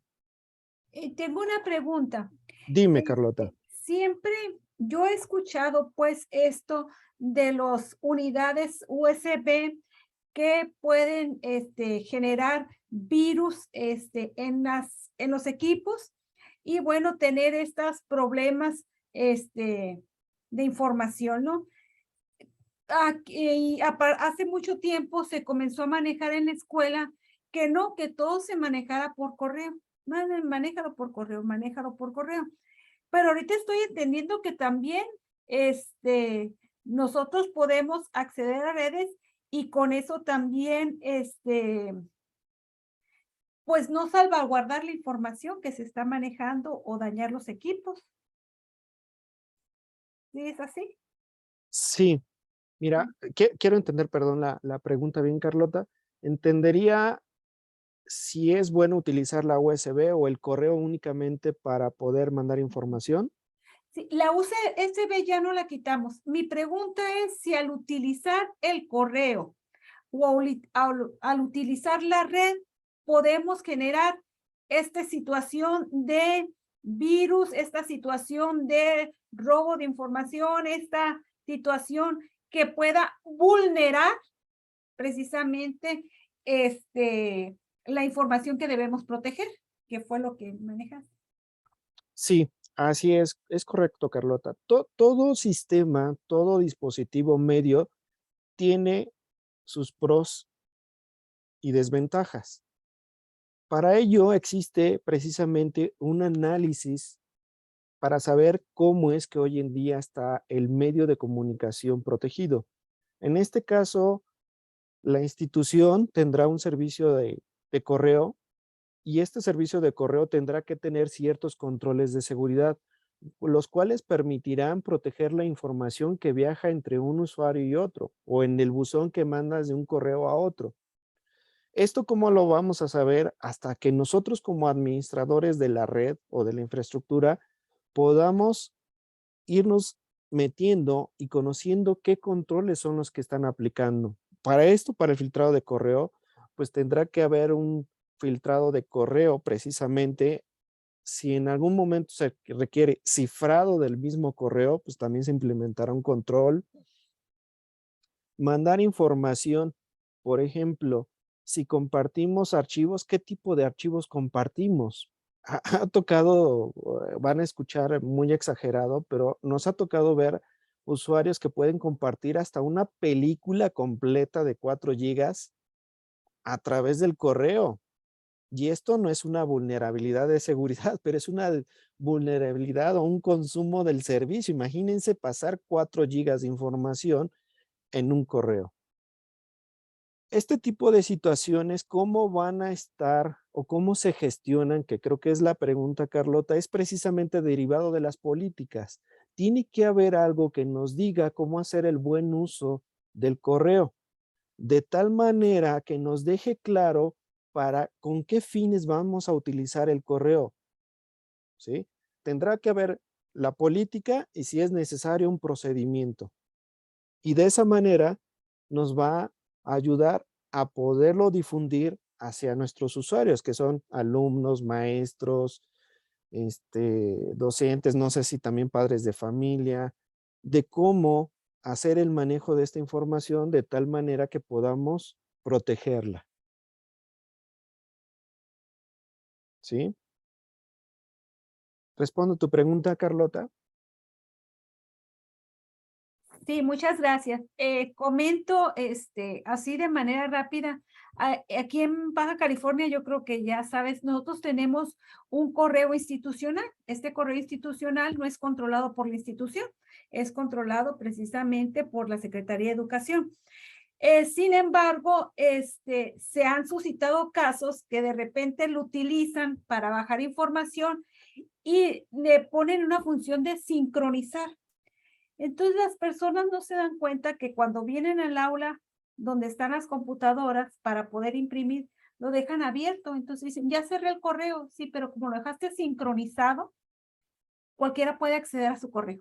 Tengo una pregunta. Dime, Carlota. Siempre yo he escuchado pues esto de las unidades USB que pueden generar virus en los equipos y bueno, tener estos problemas de información, ¿no? Hace mucho tiempo se comenzó a manejar en la escuela que no, que todo se manejara por correo. Manéjalo por correo, manéjalo por correo. Pero ahorita estoy entendiendo que también nosotros podemos acceder a redes y con eso también pues no salvaguardar la información que se está manejando o dañar los equipos. ¿Sí es así? Sí. Mira, quiero entender, perdón, la pregunta bien, Carlota. Entendería si es bueno utilizar la USB o el correo únicamente para poder mandar información. Sí, la USB ya no la quitamos. Mi pregunta es si al utilizar el correo o al utilizar la red podemos generar esta situación de virus, esta situación de robo de información, esta situación que pueda vulnerar precisamente la información que debemos proteger, que fue lo que manejaste. Sí, así es correcto, Carlota. Todo sistema, todo dispositivo medio tiene sus pros y desventajas. Para ello existe precisamente un análisis para saber cómo es que hoy en día está el medio de comunicación protegido. En este caso, la institución tendrá un servicio de de correo, y este servicio de correo tendrá que tener ciertos controles de seguridad, los cuales permitirán proteger la información que viaja entre un usuario y otro, o en el buzón que mandas de un correo a otro. ¿Esto cómo lo vamos a saber? Hasta que nosotros como administradores de la red o de la infraestructura podamos irnos metiendo y conociendo qué controles son los que están aplicando. Para esto, para el filtrado de correo, pues tendrá que haber un filtrado de correo precisamente. Si en algún momento se requiere cifrado del mismo correo, pues también se implementará un control. Mandar información, por ejemplo, si compartimos archivos, ¿qué tipo de archivos compartimos? Ha tocado, van a escuchar muy exagerado, pero nos ha tocado ver usuarios que pueden compartir hasta una película completa de 4 gigas a través del correo. Y esto no es una vulnerabilidad de seguridad, pero es una vulnerabilidad o un consumo del servicio. Imagínense pasar 4 gigas de información en un correo. Este tipo de situaciones, ¿cómo van a estar o cómo se gestionan? Que creo que es la pregunta, Carlota, es precisamente derivado de las políticas. Tiene que haber algo que nos diga cómo hacer el buen uso del correo, de tal manera que nos deje claro para con qué fines vamos a utilizar el correo, ¿sí? Tendrá que haber la política y, si es necesario, un procedimiento. Y de esa manera nos va a ayudar a poderlo difundir hacia nuestros usuarios, que son alumnos, maestros, docentes, no sé si también padres de familia, de cómo hacer el manejo de esta información de tal manera que podamos protegerla. ¿Sí? ¿Respondo tu pregunta, Carlota? Sí, muchas gracias. Comento así de manera rápida. Aquí en Baja California, yo creo que ya sabes, nosotros tenemos un correo institucional. Este correo institucional no es controlado por la institución, es controlado precisamente por la Secretaría de Educación. Sin embargo, se han suscitado casos que de repente lo utilizan para bajar información y le ponen una función de sincronizar. Entonces las personas no se dan cuenta que cuando vienen al aula donde están las computadoras para poder imprimir, lo dejan abierto. Entonces dicen, ya cerré el correo. Sí, pero como lo dejaste sincronizado, cualquiera puede acceder a su correo.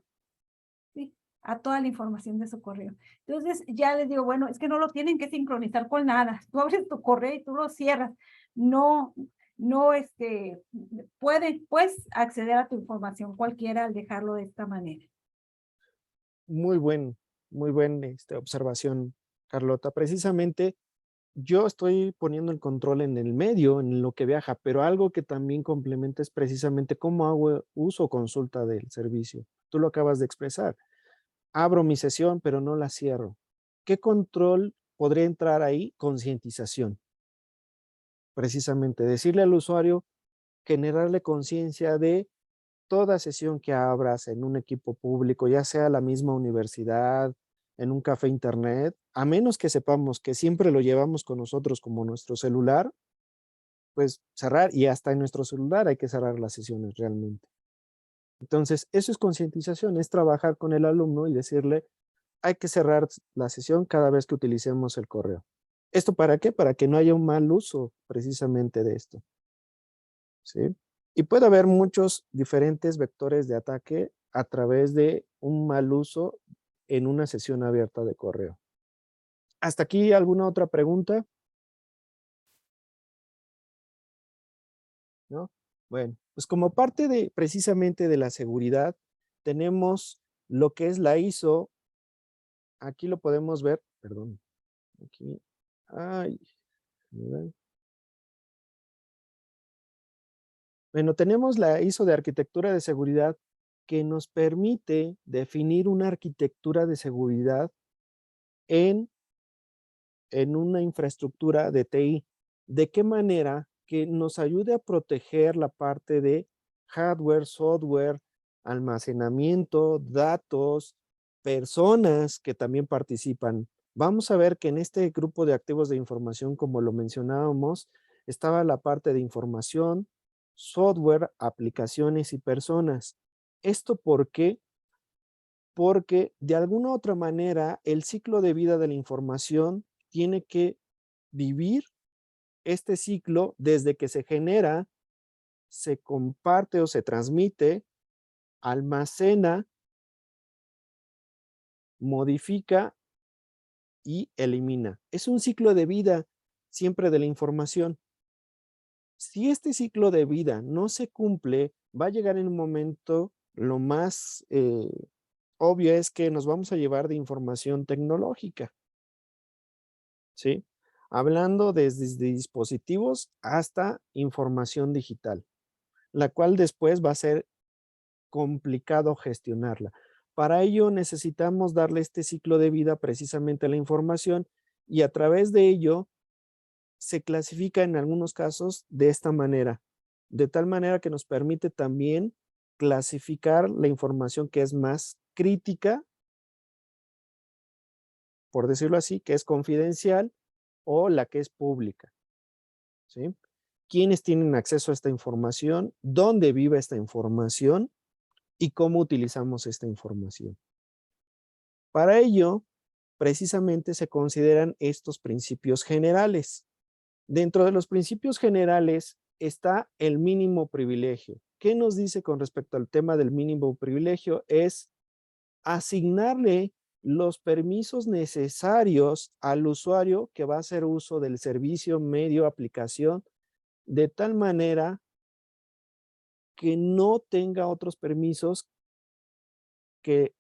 ¿Sí? A toda la información de su correo. Entonces ya les digo, bueno, es que no lo tienen que sincronizar con nada. Tú abres tu correo y tú lo cierras. No, puedes acceder a tu información cualquiera al dejarlo de esta manera. Muy buena observación, Carlota. Precisamente yo estoy poniendo el control en el medio, en lo que viaja, pero algo que también complementa es precisamente cómo hago uso o consulta del servicio. Tú lo acabas de expresar. Abro mi sesión, pero no la cierro. ¿Qué control podría entrar ahí? Concientización. Precisamente decirle al usuario, generarle conciencia de toda sesión que abras en un equipo público, ya sea la misma universidad, en un café internet, a menos que sepamos que siempre lo llevamos con nosotros como nuestro celular, pues cerrar, y hasta en nuestro celular hay que cerrar las sesiones realmente. Entonces, eso es concientización, es trabajar con el alumno y decirle, hay que cerrar la sesión cada vez que utilicemos el correo. ¿Esto para qué? Para que no haya un mal uso precisamente de esto. ¿Sí? Y puede haber muchos diferentes vectores de ataque a través de un mal uso en una sesión abierta de correo. ¿Hasta aquí alguna otra pregunta? ¿No? Bueno, pues como parte de precisamente de la seguridad, tenemos lo que es la ISO. Aquí lo podemos ver, perdón, aquí, ay, bueno, tenemos la ISO de arquitectura de seguridad que nos permite definir una arquitectura de seguridad en una infraestructura de TI. ¿De qué manera? Que nos ayude a proteger la parte de hardware, software, almacenamiento, datos, personas que también participan. Vamos a ver que en este grupo de activos de información, como lo mencionábamos, estaba la parte de información, software, aplicaciones y personas. ¿Esto por qué? Porque de alguna u otra manera el ciclo de vida de la información tiene que vivir este ciclo desde que se genera, se comparte o se transmite, almacena, modifica y elimina. Es un ciclo de vida siempre de la información. Si este ciclo de vida no se cumple, va a llegar en un momento, lo más obvio es que nos vamos a llevar de información tecnológica, ¿sí? Hablando desde dispositivos hasta información digital, la cual después va a ser complicado gestionarla. Para ello necesitamos darle este ciclo de vida precisamente a la información y a través de ello se clasifica en algunos casos de esta manera, de tal manera que nos permite también clasificar la información que es más crítica, por decirlo así, que es confidencial o la que es pública, ¿sí? ¿Quiénes tienen acceso a esta información? ¿Dónde vive esta información? ¿Y cómo utilizamos esta información? Para ello, precisamente se consideran estos principios generales. Dentro de los principios generales está el mínimo privilegio. ¿Qué nos dice con respecto al tema del mínimo privilegio? Es asignarle los permisos necesarios al usuario que va a hacer uso del servicio, medio, aplicación, de tal manera que no tenga otros permisos que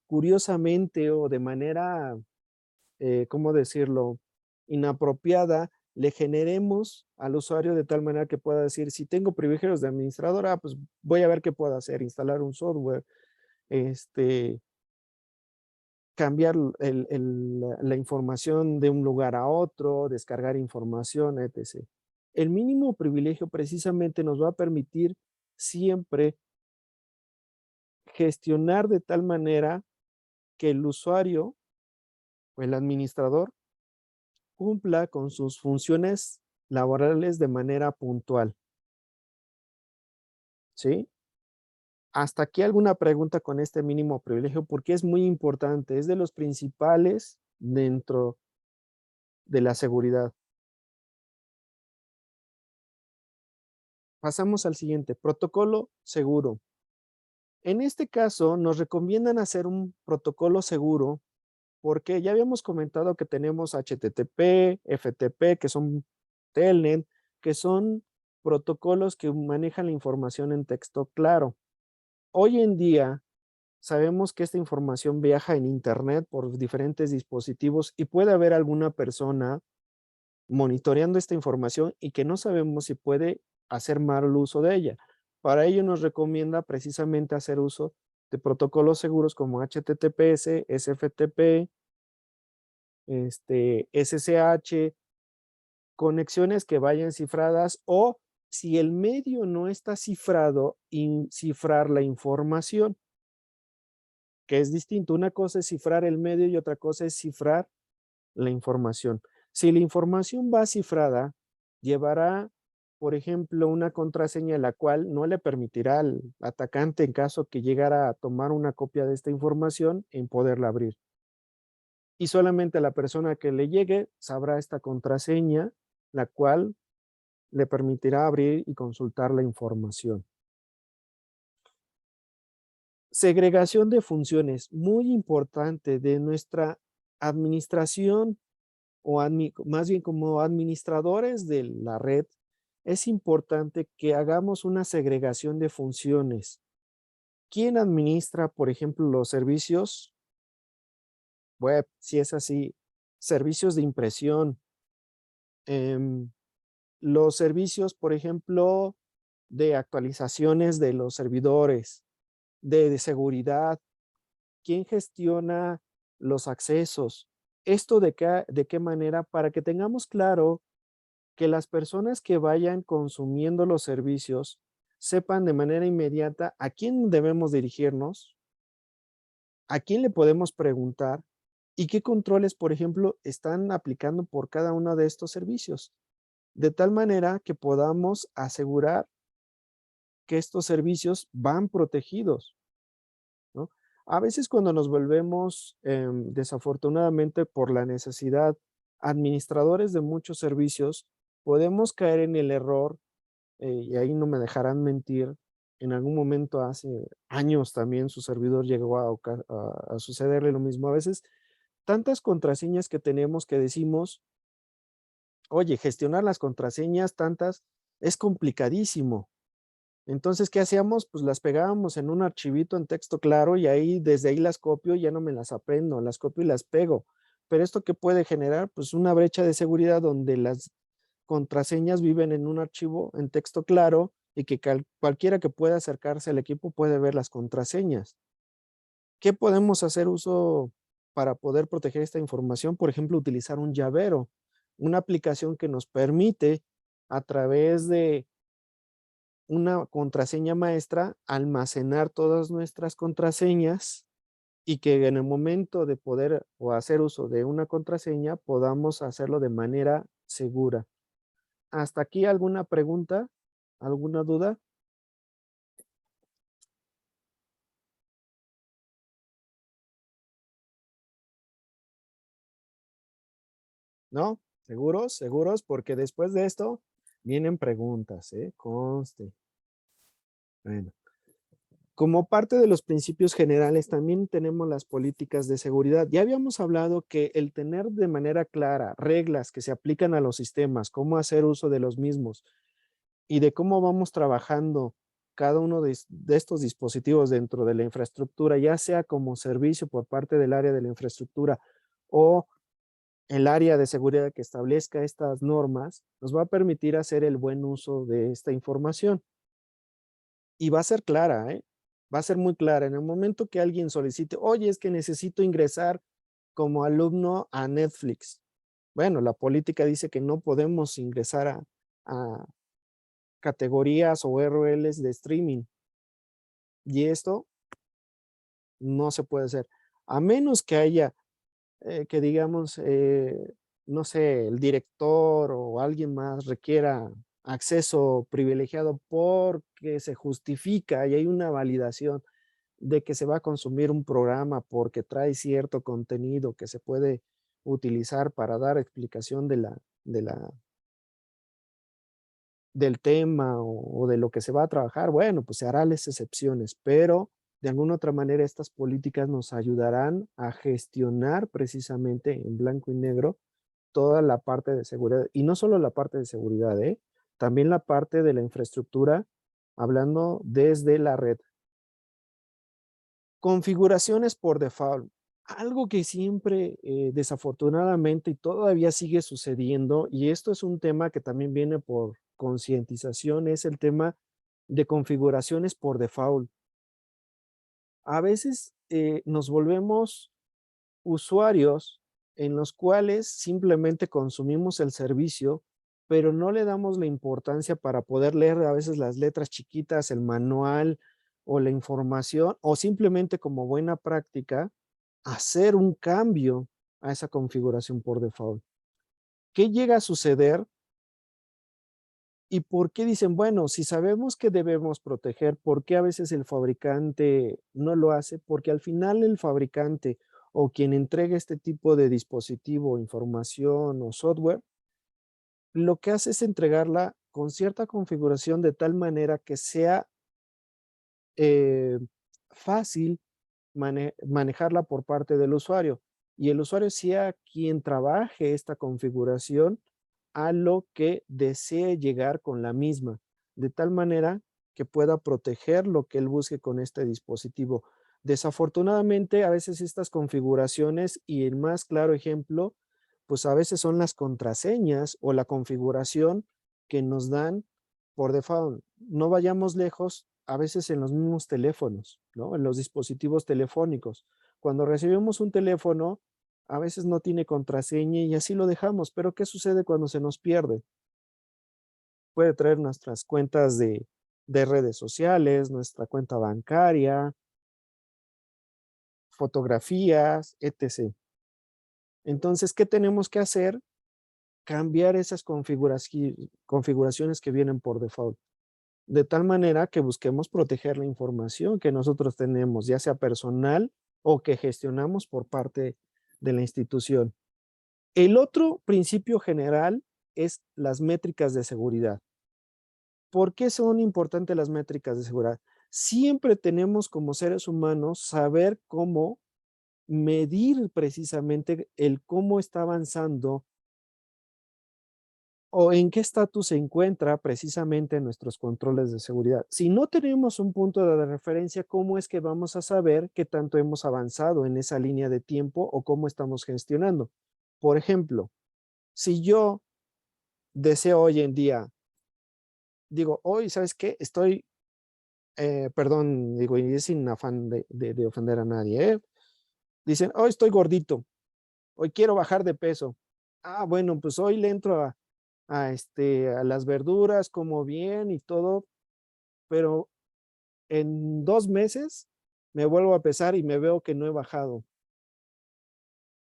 curiosamente o de manera, ¿cómo decirlo?, inapropiada, le generemos al usuario de tal manera que pueda decir, si tengo privilegios de administradora, pues voy a ver qué puedo hacer, instalar un software, cambiar la información de un lugar a otro, descargar información, etc. El mínimo privilegio precisamente nos va a permitir siempre gestionar de tal manera que el usuario o el administrador cumpla con sus funciones laborales de manera puntual. ¿Sí? Hasta aquí alguna pregunta con este mínimo privilegio, porque es muy importante, es de los principales dentro de la seguridad. Pasamos al siguiente, protocolo seguro. En este caso, nos recomiendan hacer un protocolo seguro porque ya habíamos comentado que tenemos HTTP, FTP, que son Telnet, que son protocolos que manejan la información en texto claro. Hoy en día sabemos que esta información viaja en Internet por diferentes dispositivos y puede haber alguna persona monitoreando esta información y que no sabemos si puede hacer mal uso de ella. Para ello nos recomienda precisamente hacer uso de protocolos seguros como HTTPS, SFTP, SSH, conexiones que vayan cifradas o si el medio no está cifrado, cifrar la información, que es distinto. Una cosa es cifrar el medio y otra cosa es cifrar la información. Si la información va cifrada, llevará, por ejemplo, una contraseña la cual no le permitirá al atacante, en caso que llegara a tomar una copia de esta información, en poderla abrir. Y solamente la persona que le llegue sabrá esta contraseña, la cual le permitirá abrir y consultar la información. Segregación de funciones, muy importante de nuestra administración o más bien como administradores de la red, es importante que hagamos una segregación de funciones. ¿Quién administra, por ejemplo, los servicios web? Si es así, servicios de impresión, los servicios, por ejemplo, de actualizaciones de los servidores, de seguridad, ¿quién gestiona los accesos? ¿Esto de qué manera? Para que tengamos claro que las personas que vayan consumiendo los servicios sepan de manera inmediata a quién debemos dirigirnos, a quién le podemos preguntar y qué controles, por ejemplo, están aplicando por cada uno de estos servicios. de tal manera que podamos asegurar que estos servicios van protegidos, ¿no? A veces cuando nos volvemos, desafortunadamente por la necesidad, administradores de muchos servicios, podemos caer en el error, y ahí no me dejarán mentir, en algún momento hace años también su servidor llegó a sucederle lo mismo. A veces tantas contraseñas que tenemos que decimos, oye, gestionar las contraseñas tantas es complicadísimo. Entonces, ¿qué hacíamos? Pues las pegábamos en un archivito en texto claro y ahí, desde ahí las copio y ya no me las aprendo, las copio y las pego. Pero esto qué puede generar, pues una brecha de seguridad donde las contraseñas viven en un archivo en texto claro y que cualquiera que pueda acercarse al equipo puede ver las contraseñas. ¿Qué podemos hacer uso para poder proteger esta información? Por ejemplo, utilizar un llavero, una aplicación que nos permite a través de una contraseña maestra, almacenar todas nuestras contraseñas y que en el momento de poder o hacer uso de una contraseña podamos hacerlo de manera segura. ¿Hasta aquí alguna pregunta? ¿Alguna duda? ¿No? ¿Seguros? ¿Seguros? Porque después de esto vienen preguntas, ¿eh? Conste. Bueno. Como parte de los principios generales, también tenemos las políticas de seguridad. Ya habíamos hablado que el tener de manera clara reglas que se aplican a los sistemas, cómo hacer uso de los mismos y de cómo vamos trabajando cada uno de estos dispositivos dentro de la infraestructura, ya sea como servicio por parte del área de la infraestructura o el área de seguridad que establezca estas normas, nos va a permitir hacer el buen uso de esta información. Y va a ser clara, ¿eh? Va a ser muy clara. En el momento que alguien solicite, oye, es que necesito ingresar como alumno a Netflix. Bueno, la política dice que no podemos ingresar a categorías o URLs de streaming. Y esto no se puede hacer. A menos que haya, que digamos, no sé, el director o alguien más requiera acceso privilegiado porque se justifica y hay una validación de que se va a consumir un programa porque trae cierto contenido que se puede utilizar para dar explicación del tema o de lo que se va a trabajar, bueno, pues se harán las excepciones, pero de alguna otra manera estas políticas nos ayudarán a gestionar precisamente en blanco y negro toda la parte de seguridad. Y no solo la parte de seguridad, también la parte de la infraestructura, hablando desde la red. Configuraciones por default. Algo que siempre, desafortunadamente, y todavía sigue sucediendo, y esto es un tema que también viene por concientización, es el tema de configuraciones por default. A veces nos volvemos usuarios en los cuales simplemente consumimos el servicio, pero no le damos la importancia para poder leer a veces las letras chiquitas, el manual o la información, o simplemente como buena práctica, hacer un cambio a esa configuración por default. ¿Qué llega a suceder? ¿Y por qué dicen, bueno, si sabemos que debemos proteger, por qué a veces el fabricante no lo hace? Porque al final el fabricante o quien entrega este tipo de dispositivo, información o software, lo que hace es entregarla con cierta configuración de tal manera que sea fácil manejarla por parte del usuario. Y el usuario sea quien trabaje esta configuración a lo que desee llegar con la misma, de tal manera que pueda proteger lo que él busque con este dispositivo. Desafortunadamente, a veces estas configuraciones, y el más claro ejemplo, pues a veces son las contraseñas o la configuración que nos dan por default. No vayamos lejos, a veces en los mismos teléfonos, ¿no? En los dispositivos telefónicos. Cuando recibimos un teléfono, a veces no tiene contraseña y así lo dejamos, pero ¿qué sucede cuando se nos pierde? Puede traer nuestras cuentas de redes sociales, nuestra cuenta bancaria, fotografías, etc. Entonces, ¿qué tenemos que hacer? cambiar esas configuraciones que vienen por default, de tal manera que busquemos proteger la información que nosotros tenemos, ya sea personal o que gestionamos por parte de la institución. El otro principio general es las métricas de seguridad. ¿Por qué son importantes las métricas de seguridad? Siempre tenemos como seres humanos saber cómo medir precisamente el cómo está avanzando o en qué estatus se encuentra precisamente nuestros controles de seguridad. Si no tenemos un punto de referencia, ¿cómo es que vamos a saber qué tanto hemos avanzado en esa línea de tiempo o cómo estamos gestionando? Por ejemplo, si yo deseo hoy en día, digo, hoy, ¿sabes qué? Estoy, perdón, digo, y es sin afán de ofender a nadie, ¿eh? Dicen, hoy estoy gordito, hoy quiero bajar de peso. Ah, bueno, pues hoy le entro a las verduras, como bien y todo, pero en 2 meses me vuelvo a pesar y me veo que no he bajado.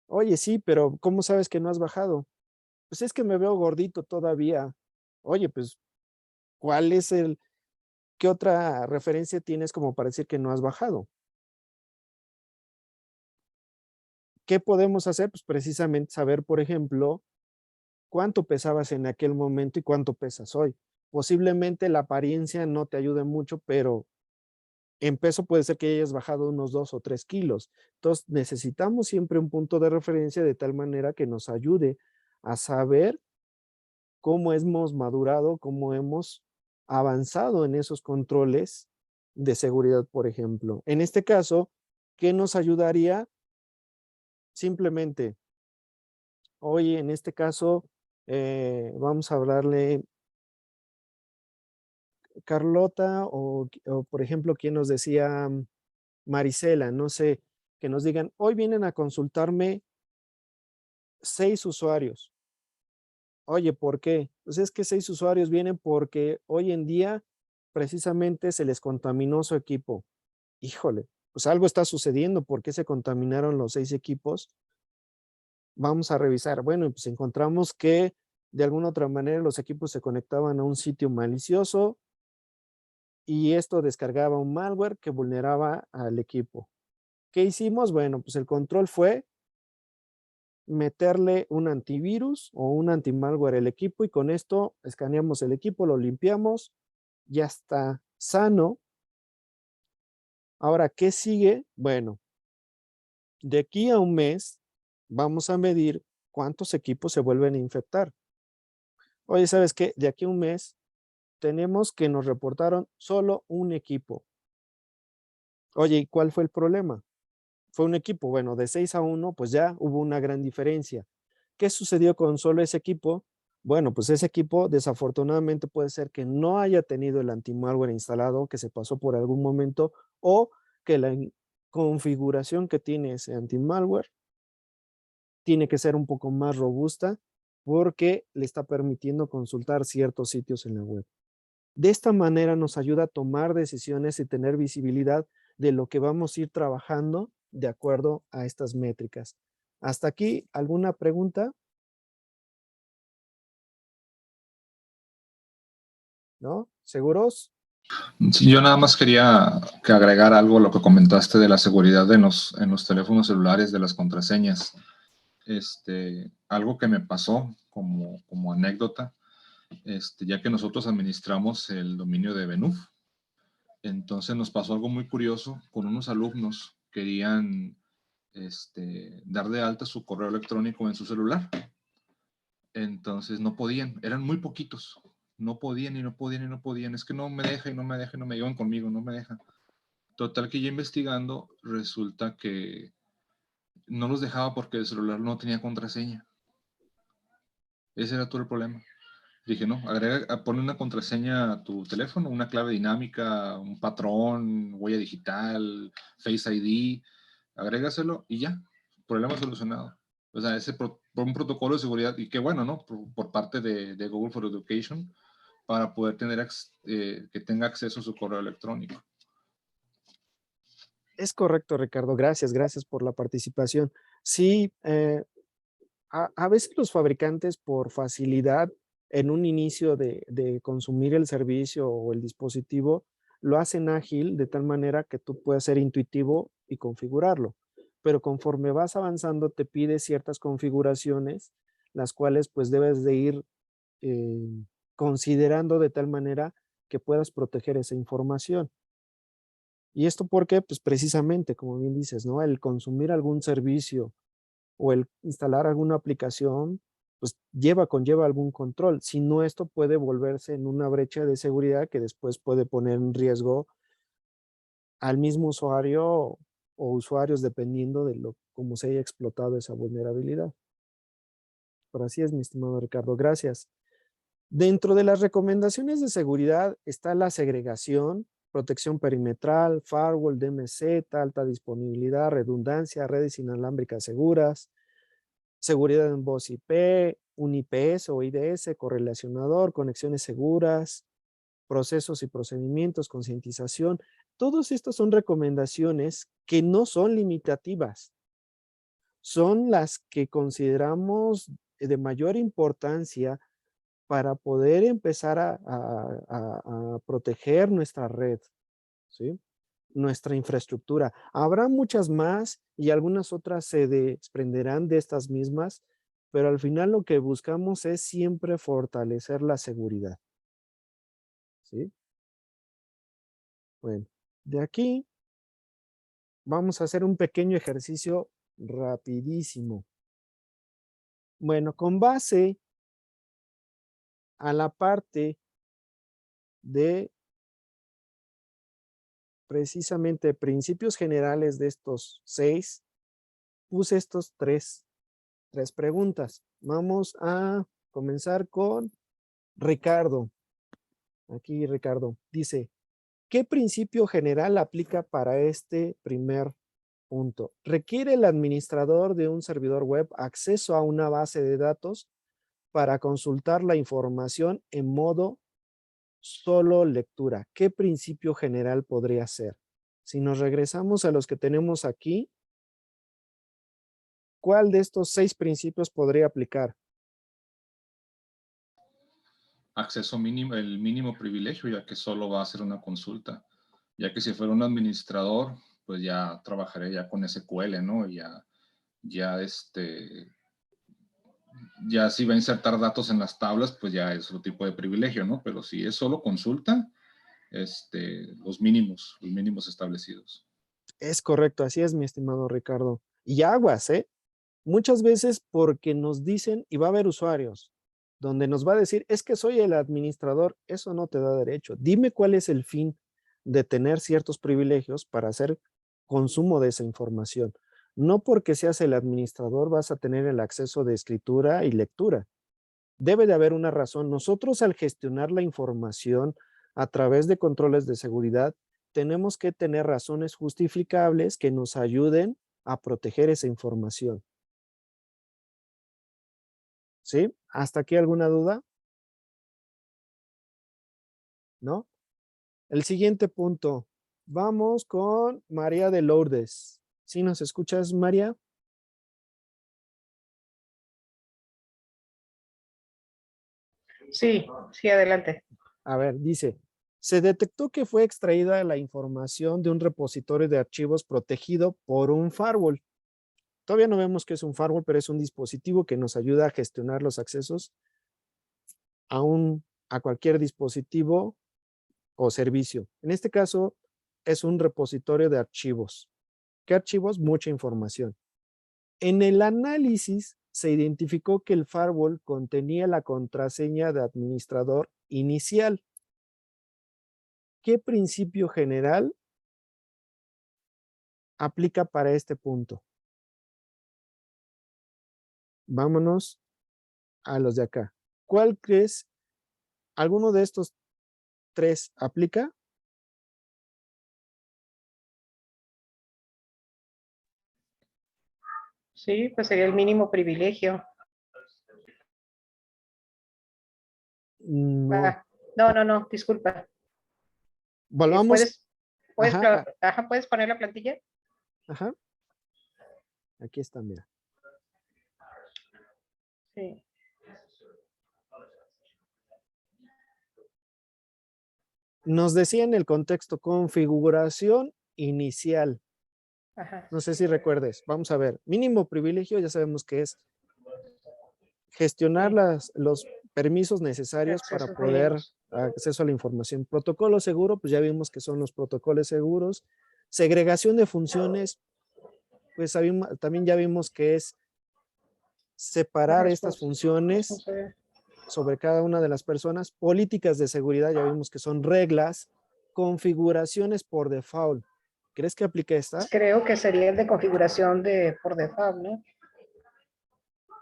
Oye, sí, pero ¿cómo sabes que no has bajado? Pues es que me veo gordito todavía. Oye, pues, ¿cuál es qué otra referencia tienes como para decir que no has bajado? ¿Qué podemos hacer? Pues precisamente saber, por ejemplo, cuánto pesabas en aquel momento y cuánto pesas hoy. Posiblemente la apariencia no te ayude mucho, pero en peso puede ser que hayas bajado unos 2 o 3 kilos. Entonces necesitamos siempre un punto de referencia de tal manera que nos ayude a saber cómo hemos madurado, cómo hemos avanzado en esos controles de seguridad, por ejemplo. En este caso, ¿qué nos ayudaría? Simplemente, oye, en este caso, vamos a hablarle Carlota o, por ejemplo, quien nos decía Marisela, no sé, que nos digan, hoy vienen a consultarme 6 usuarios. Oye, ¿por qué? Pues es que 6 usuarios vienen porque hoy en día precisamente se les contaminó su equipo. Híjole, pues algo está sucediendo. ¿Por qué se contaminaron los 6 equipos? Vamos a revisar. Bueno, pues encontramos que de alguna otra manera los equipos se conectaban a un sitio malicioso y esto descargaba un malware que vulneraba al equipo. ¿Qué hicimos? Bueno, pues el control fue meterle un antivirus o un antimalware al equipo y con esto escaneamos el equipo, lo limpiamos, ya está sano. Ahora, ¿qué sigue? Bueno, de aquí a un mes vamos a medir cuántos equipos se vuelven a infectar. Oye, ¿sabes qué? De aquí a un mes tenemos que nos reportaron solo un equipo. Oye, ¿y cuál fue el problema? Fue un equipo, bueno, de 6 a 1, pues ya hubo una gran diferencia. ¿Qué sucedió con solo ese equipo? Bueno, pues ese equipo desafortunadamente puede ser que no haya tenido el antimalware instalado, que se pasó por algún momento, o que la configuración que tiene ese antimalware tiene que ser un poco más robusta porque le está permitiendo consultar ciertos sitios en la web. De esta manera nos ayuda a tomar decisiones y tener visibilidad de lo que vamos a ir trabajando de acuerdo a estas métricas. Hasta aquí, ¿alguna pregunta? ¿No? ¿Seguros? Sí, yo nada más quería que agregar algo a lo que comentaste de la seguridad en los teléfonos celulares, de las contraseñas. Algo que me pasó como anécdota, ya que nosotros administramos el dominio de Venuf, entonces nos pasó algo muy curioso con unos alumnos. Querían dar de alta su correo electrónico en su celular. Entonces no podían, eran muy poquitos. No podían y no podían y no podían. Es que no me deja y no me deja y no me llevan conmigo, no me deja. Total que ya investigando, resulta que no los dejaba porque el celular no tenía contraseña. Ese era todo el problema. Dije, no, pon una contraseña a tu teléfono, una clave dinámica, un patrón, huella digital, Face ID, agrégaselo y ya, problema solucionado. O sea, por un protocolo de seguridad, y qué bueno, ¿no? Por parte de Google for Education, para poder tener que tenga acceso a su correo electrónico. Es correcto, Ricardo. Gracias por la participación. Sí, a veces los fabricantes por facilidad en un inicio de consumir el servicio o el dispositivo, lo hacen ágil de tal manera que tú puedas ser intuitivo y configurarlo. Pero conforme vas avanzando te pide ciertas configuraciones, las cuales pues debes de ir considerando de tal manera que puedas proteger esa información. ¿Y esto por qué? Pues precisamente, como bien dices, ¿no? El consumir algún servicio o el instalar alguna aplicación, pues conlleva algún control. Si no, esto puede volverse en una brecha de seguridad que después puede poner en riesgo al mismo usuario o usuarios dependiendo de cómo se haya explotado esa vulnerabilidad. Por así es, mi estimado Ricardo, gracias. Dentro de las recomendaciones de seguridad está la segregación, protección perimetral, firewall, DMZ, alta disponibilidad, redundancia, redes inalámbricas seguras, seguridad en voz IP, un IPS o IDS, correlacionador, conexiones seguras, procesos y procedimientos, concientización. Todos estos son recomendaciones que no son limitativas. Son las que consideramos de mayor importancia para poder empezar a proteger nuestra red, ¿sí? Nuestra infraestructura. Habrá muchas más y algunas otras se desprenderán de estas mismas, pero al final lo que buscamos es siempre fortalecer la seguridad, ¿sí? Bueno, de aquí vamos a hacer un pequeño ejercicio rapidísimo. Bueno, con base a la parte de precisamente principios generales de estos 6, puse estos tres preguntas. Vamos a comenzar con Ricardo. Aquí Ricardo dice, ¿qué principio general aplica para este primer punto? ¿Requiere el administrador de un servidor web acceso a una base de datos para consultar la información en modo solo lectura? ¿Qué principio general podría ser? Si nos regresamos a los que tenemos aquí, ¿cuál de estos 6 principios podría aplicar? Acceso mínimo, el mínimo privilegio, ya que solo va a ser una consulta. Ya que si fuera un administrador, pues ya trabajaré ya con SQL, ¿no? Ya si va a insertar datos en las tablas, pues ya es otro tipo de privilegio, ¿no? Pero si es solo consulta, los mínimos establecidos. Es correcto, así es, mi estimado Ricardo. Y aguas, ¿eh? Muchas veces porque nos dicen, y va a haber usuarios, donde nos va a decir, es que soy el administrador, eso no te da derecho. Dime cuál es el fin de tener ciertos privilegios para hacer consumo de esa información. No porque seas el administrador vas a tener el acceso de escritura y lectura. Debe de haber una razón. Nosotros al gestionar la información a través de controles de seguridad, tenemos que tener razones justificables que nos ayuden a proteger esa información. ¿Sí? ¿Hasta aquí alguna duda? ¿No? El siguiente punto. Vamos con María de Lourdes. ¿Sí nos escuchas, María? Sí, sí, adelante. A ver, dice, se detectó que fue extraída la información de un repositorio de archivos protegido por un firewall. Todavía no vemos qué es un firewall, pero es un dispositivo que nos ayuda a gestionar los accesos a cualquier dispositivo o servicio. En este caso, es un repositorio de archivos. ¿Qué archivos? Mucha información. En el análisis se identificó que el firewall contenía la contraseña de administrador inicial. ¿Qué principio general aplica para este punto? Vámonos a los de acá. ¿Cuál crees? ¿Alguno de estos 3 aplica? Sí, pues sería el mínimo privilegio. No. No, disculpa. Volvamos. ¿Puedes poner la plantilla? Ajá. Aquí está, mira. Sí. Nos decía en el contexto configuración inicial. Ajá. No sé si recuerdes. Vamos a ver. Mínimo privilegio, ya sabemos que es gestionar los permisos necesarios para Accesos poder mínimos. acceso a la información. Protocolo seguro, pues ya vimos que son los protocolos seguros. Segregación de funciones, pues también ya vimos que es separar estas funciones Responsabilidad. sobre cada una de las personas. Políticas de seguridad, ya vimos que son reglas. Configuraciones por default. ¿Crees que aplique esta? Creo que sería el de configuración de por default, ¿no?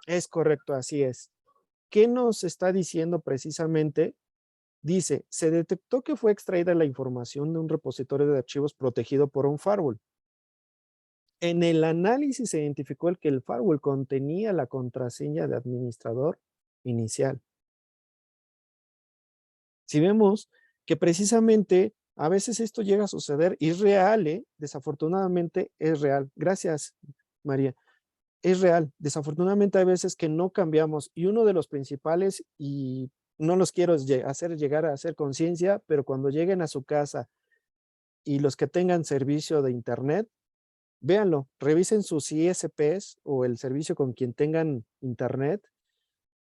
Es correcto, así es. ¿Qué nos está diciendo precisamente? Dice, se detectó que fue extraída la información de un repositorio de archivos protegido por un firewall. En el análisis se identificó que el firewall contenía la contraseña de administrador inicial. Si vemos que precisamente a veces esto llega a suceder, y es real, desafortunadamente es real. Gracias, María. Es real. Desafortunadamente hay veces que no cambiamos, y uno de los principales, y no los quiero hacer llegar a hacer conciencia, pero cuando lleguen a su casa y los que tengan servicio de internet, véanlo, revisen sus ISPs o el servicio con quien tengan internet,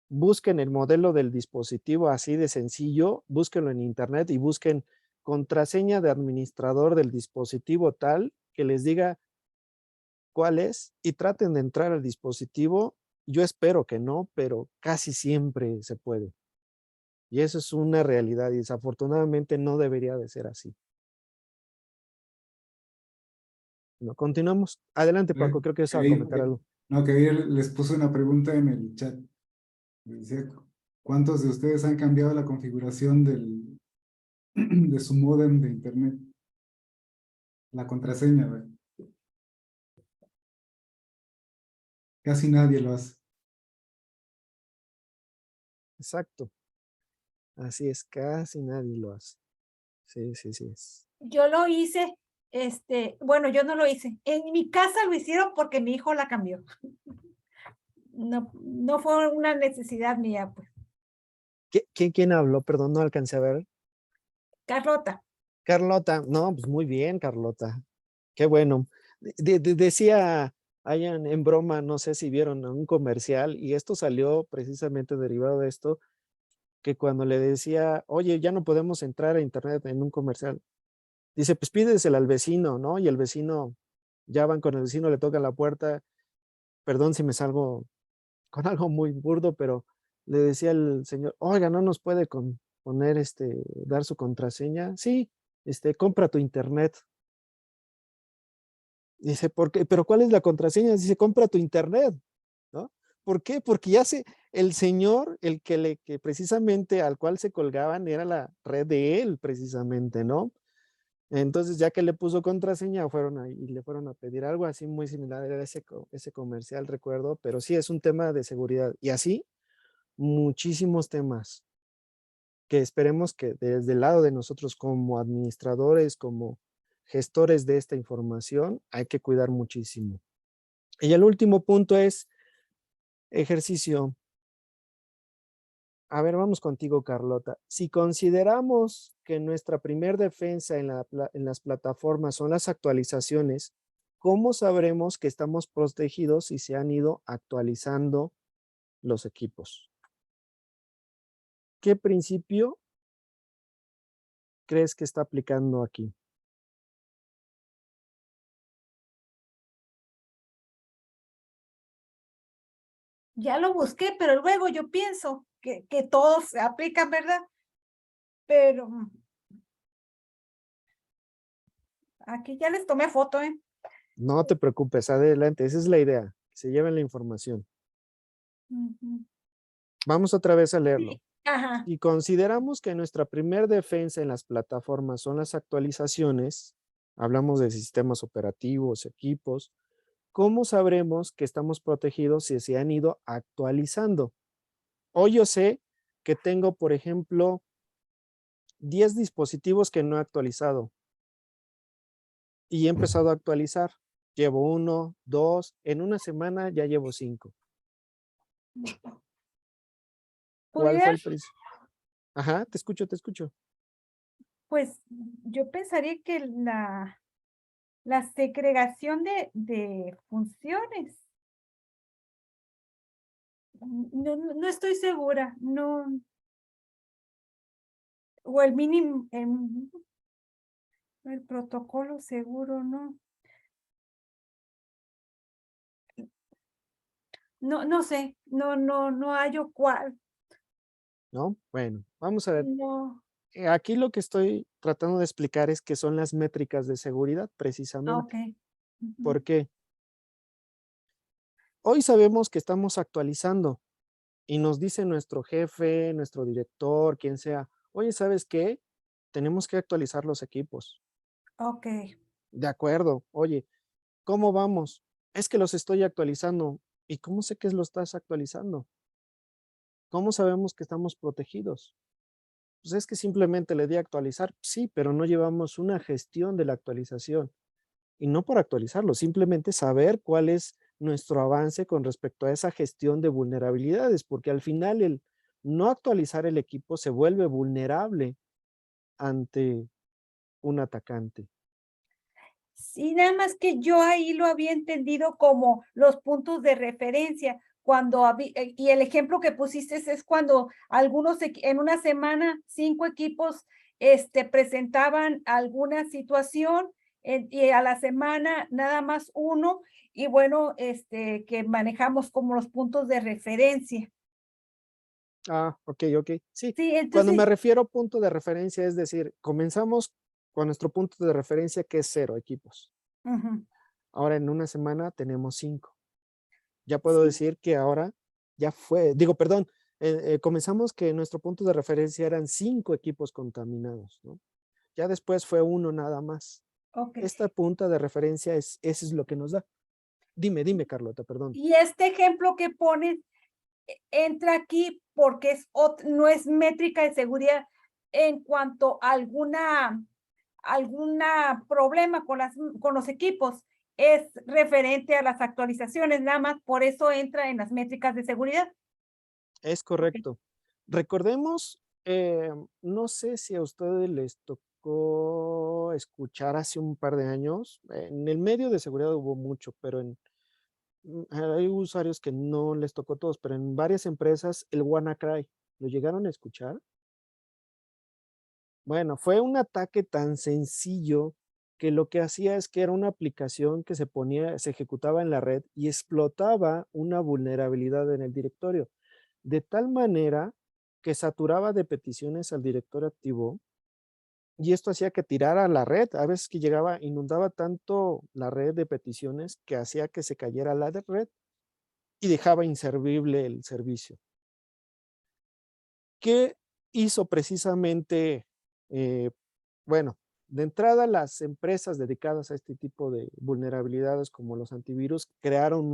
busquen el modelo del dispositivo así de sencillo, búsquenlo en internet y busquen contraseña de administrador del dispositivo tal que les diga cuál es y traten de entrar al dispositivo. Yo espero que no, pero casi siempre se puede. Y eso es una realidad y desafortunadamente no debería de ser así. No, continuamos. Adelante, Paco, creo que vas a comentar algo. No, que ayer les puse una pregunta en el chat. Decía, ¿cuántos de ustedes han cambiado la configuración de su módem de internet? La contraseña, ¿verdad? Casi nadie lo hace. Exacto. Así es, casi nadie lo hace. Sí, sí, sí. Yo lo hice, bueno, yo no lo hice. En mi casa lo hicieron porque mi hijo la cambió. No fue una necesidad mía, pues. ¿Quién habló? Perdón, no alcancé a ver. Carlota. Carlota, no, pues muy bien, Carlota. Qué bueno. Decía Ayan en broma, no sé si vieron un comercial, y esto salió precisamente derivado de esto, que cuando le decía, oye, ya no podemos entrar a internet en un comercial, dice, pues pídesela al vecino, ¿no? Y el vecino, ya van con el vecino, le tocan la puerta, perdón si me salgo con algo muy burdo, pero le decía el señor, oiga, ¿no nos puede poner, dar su contraseña? Sí, compra tu internet. Dice, ¿por qué? ¿Pero cuál es la contraseña? Dice, compra tu internet, ¿no? ¿Por qué? Porque ya el señor, que precisamente al cual se colgaban era la red de él, precisamente, ¿no? Entonces, ya que le puso contraseña, fueron ahí y le fueron a pedir algo así muy similar, era ese comercial, recuerdo, pero sí es un tema de seguridad. Y así, muchísimos temas que esperemos que desde el lado de nosotros como administradores, como gestores de esta información, hay que cuidar muchísimo. Y el último punto es ejercicio. A ver, vamos contigo, Carlota. Si consideramos que nuestra primer defensa en las plataformas son las actualizaciones, ¿cómo sabremos que estamos protegidos si se han ido actualizando los equipos? ¿Qué principio crees que está aplicando aquí? Ya lo busqué, pero luego yo pienso que todos se aplican, ¿verdad? Pero aquí ya les tomé foto, ¿eh? No te preocupes, adelante, esa es la idea, que se lleven la información. Vamos otra vez a leerlo. Sí. Ajá. Si consideramos que nuestra primer defensa en las plataformas son las actualizaciones, hablamos de sistemas operativos, equipos, ¿cómo sabremos que estamos protegidos si se han ido actualizando? Hoy yo sé que tengo, por ejemplo, 10 dispositivos que no he actualizado y he empezado a actualizar. Llevo 1, 2, en una semana ya llevo 5. ¿Cuál fue el ¿Pudiera? principio? Ajá, te escucho, te escucho. Pues yo pensaría que la segregación de funciones. No estoy segura, no. O el mínimo, el protocolo seguro, no. No sé, no hallo cuál. ¿No? Bueno, vamos a ver. No. Aquí lo que estoy tratando de explicar es que son las métricas de seguridad, precisamente. Ok. Ujú. ¿Por qué? Hoy sabemos que estamos actualizando y nos dice nuestro jefe, nuestro director, quien sea, oye, ¿sabes qué? Tenemos que actualizar los equipos. Ok. De acuerdo. Oye, ¿cómo vamos? Es que los estoy actualizando. ¿Y cómo sé que lo estás actualizando? ¿Cómo sabemos que estamos protegidos? Pues es que simplemente le di a actualizar. Sí, pero no llevamos una gestión de la actualización. Y no por actualizarlo, simplemente saber cuál es nuestro avance con respecto a esa gestión de vulnerabilidades, porque al final el no actualizar el equipo se vuelve vulnerable ante un atacante. Sí, nada más que yo ahí lo había entendido como los puntos de referencia. Y el ejemplo que pusiste es cuando en una semana 5 equipos presentaban alguna situación y a la semana nada más uno, y bueno, que manejamos como los puntos de referencia. Ah, ok, ok. Sí, Sí, cuando me entonces, refiero a punto de referencia, es decir, comenzamos con nuestro punto de referencia que es 0 equipos. ujú, Ahora en una semana tenemos 5. Ya puedo sí, decir que ahora ya fue, digo, perdón, comenzamos que nuestro punto de referencia eran 5 equipos contaminados, ¿no? Ya después fue uno nada más. ok. Esta punta de referencia eso es lo que nos da. Dime, Carlota, perdón. Y este ejemplo que pones entra aquí porque no es métrica de seguridad en cuanto a alguna problema con los equipos. Es referente a las actualizaciones, nada más por eso entra en las métricas de seguridad. Es Ok. correcto. Recordemos, no sé si a ustedes les tocó escuchar hace un par de años, en el medio de seguridad hubo mucho, pero hay usuarios que no les tocó todos, pero en varias empresas el WannaCry, ¿lo llegaron a escuchar? Bueno, fue un ataque tan sencillo que lo que hacía es que era una aplicación que se ejecutaba en la red y explotaba una vulnerabilidad en el directorio, de tal manera que saturaba de peticiones al directorio activo y esto hacía que tirara la red. A veces que inundaba tanto la red de peticiones que hacía que se cayera la red y dejaba inservible el servicio. ¿Qué hizo precisamente? Bueno, de entrada las empresas dedicadas a este tipo de vulnerabilidades como los antivirus crearon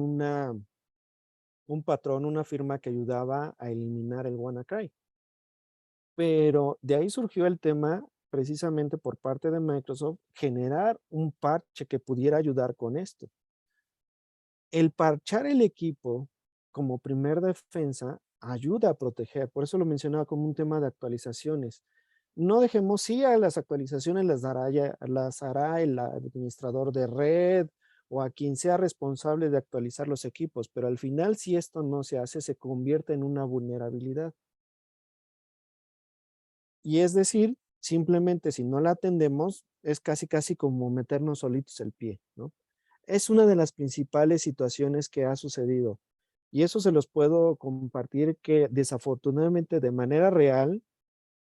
un patrón, una firma que ayudaba a eliminar el WannaCry. Pero de ahí surgió el tema precisamente por parte de Microsoft generar un parche que pudiera ayudar con esto. El parchar el equipo como primer defensa ayuda a proteger, por eso lo mencionaba como un tema de actualizaciones. No dejemos, sí, a las actualizaciones las hará el administrador de red o a quien sea responsable de actualizar los equipos, pero al final si esto no se hace, se convierte en una vulnerabilidad. Y es decir, simplemente si no la atendemos, es casi como meternos solitos el pie, ¿no? Es una de las principales situaciones que ha sucedido. Y eso se los puedo compartir que desafortunadamente de manera real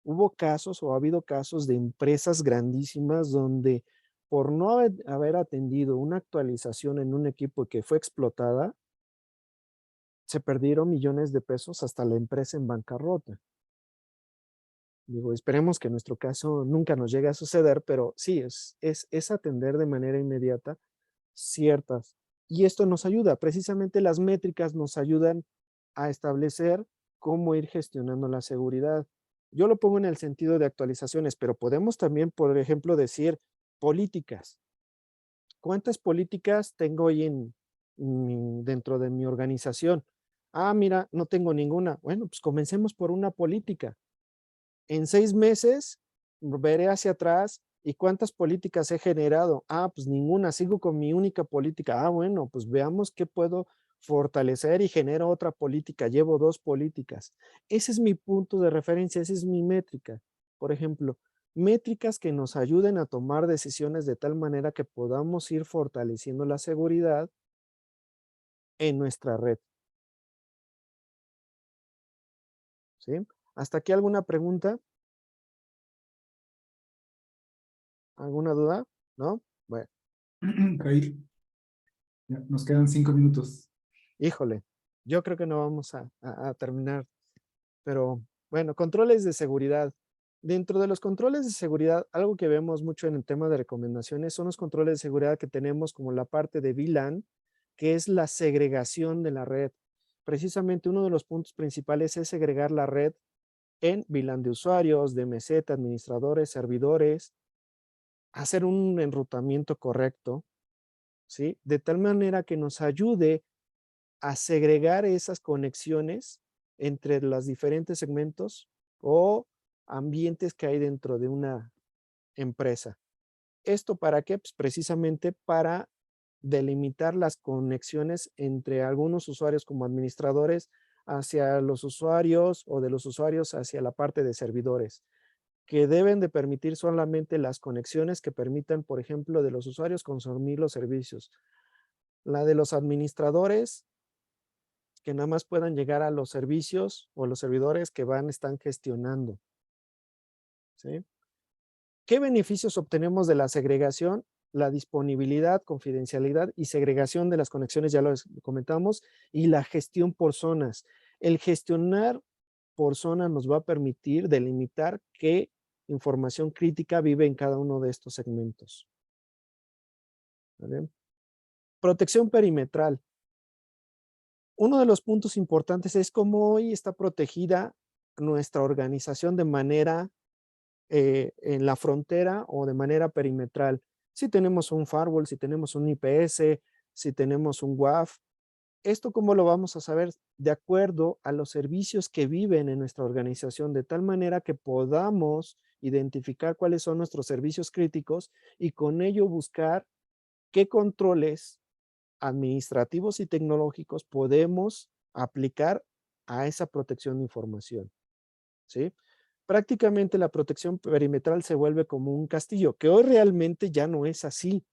hubo casos o ha habido casos de empresas grandísimas donde por no haber atendido una actualización en un equipo que fue explotada, se perdieron millones de pesos hasta la empresa en bancarrota. Digo, esperemos que en nuestro caso nunca nos llegue a suceder, pero sí, es atender de manera inmediata ciertas. Y esto nos ayuda, precisamente las métricas nos ayudan a establecer cómo ir gestionando la seguridad. Yo lo pongo en el sentido de actualizaciones, pero podemos también, por ejemplo, decir políticas. ¿Cuántas políticas tengo hoy dentro de mi organización? Ah, mira, no tengo ninguna. Bueno, pues comencemos por una política. En 6 meses veré hacia atrás y cuántas políticas he generado. Ah, pues ninguna, sigo con mi única política. Ah, bueno, pues veamos qué puedo fortalecer y genero otra política. Llevo 2 políticas. Ese es mi punto de referencia, esa es mi métrica. Por ejemplo, métricas que nos ayuden a tomar decisiones de tal manera que podamos ir fortaleciendo la seguridad en nuestra red. ¿Sí? ¿Hasta aquí alguna pregunta? ¿Alguna duda? ¿No? Bueno. Jair, ya, nos quedan 5 minutos. Híjole, yo creo que no vamos a terminar, pero bueno, controles de seguridad. Dentro de los controles de seguridad, algo que vemos mucho en el tema de recomendaciones son los controles de seguridad que tenemos como la parte de VLAN, que es la segregación de la red. Precisamente uno de los puntos principales es segregar la red en VLAN de usuarios, de meseta, administradores, servidores, hacer un enrutamiento correcto, ¿sí? De tal manera que nos ayude a segregar esas conexiones entre los diferentes segmentos o ambientes que hay dentro de una empresa. ¿Esto para qué? Pues precisamente para delimitar las conexiones entre algunos usuarios como administradores hacia los usuarios o de los usuarios hacia la parte de servidores, que deben de permitir solamente las conexiones que permitan, por ejemplo, de los usuarios consumir los servicios. La de los administradores, que nada más puedan llegar a los servicios o los servidores que están gestionando. ¿Sí? ¿Qué beneficios obtenemos de la segregación? La disponibilidad, confidencialidad y segregación de las conexiones, ya lo comentamos, y la gestión por zonas. El gestionar por zona nos va a permitir delimitar qué información crítica vive en cada uno de estos segmentos. ¿Vale? Protección perimetral. Uno de los puntos importantes es cómo hoy está protegida nuestra organización de manera en la frontera o de manera perimetral. Si tenemos un firewall, si tenemos un IPS, si tenemos un WAF, ¿esto cómo lo vamos a saber? De acuerdo a los servicios que viven en nuestra organización, de tal manera que podamos identificar cuáles son nuestros servicios críticos y con ello buscar qué controles administrativos y tecnológicos podemos aplicar a esa protección de información. ¿Sí? Prácticamente la protección perimetral se vuelve como un castillo, que hoy realmente ya no es así.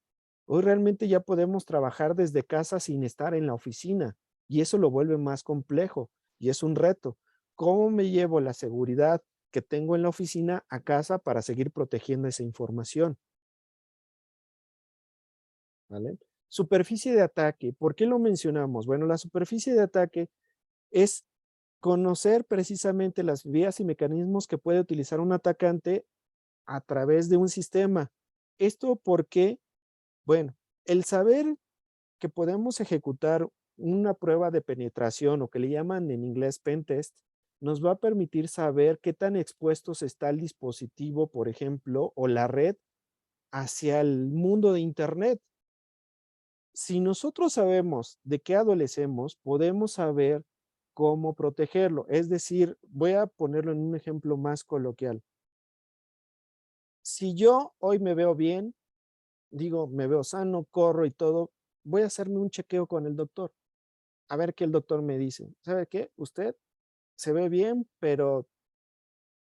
Hoy realmente ya podemos trabajar desde casa sin estar en la oficina y eso lo vuelve más complejo y es un reto. ¿Cómo me llevo la seguridad que tengo en la oficina a casa para seguir protegiendo esa información? ¿Vale? Superficie de ataque. ¿Por qué lo mencionamos? Bueno, la superficie de ataque es conocer precisamente las vías y mecanismos que puede utilizar un atacante a través de un sistema. ¿Esto por qué? Bueno, el saber que podemos ejecutar una prueba de penetración o que le llaman en inglés pentest, nos va a permitir saber qué tan expuestos está el dispositivo, por ejemplo, o la red hacia el mundo de Internet. Si nosotros sabemos de qué adolecemos, podemos saber cómo protegerlo. Es decir, voy a ponerlo en un ejemplo más coloquial. Si yo hoy me veo bien, digo, me veo sano, corro y todo, voy a hacerme un chequeo con el doctor. A ver qué el doctor me dice. ¿Sabe qué? Usted se ve bien, pero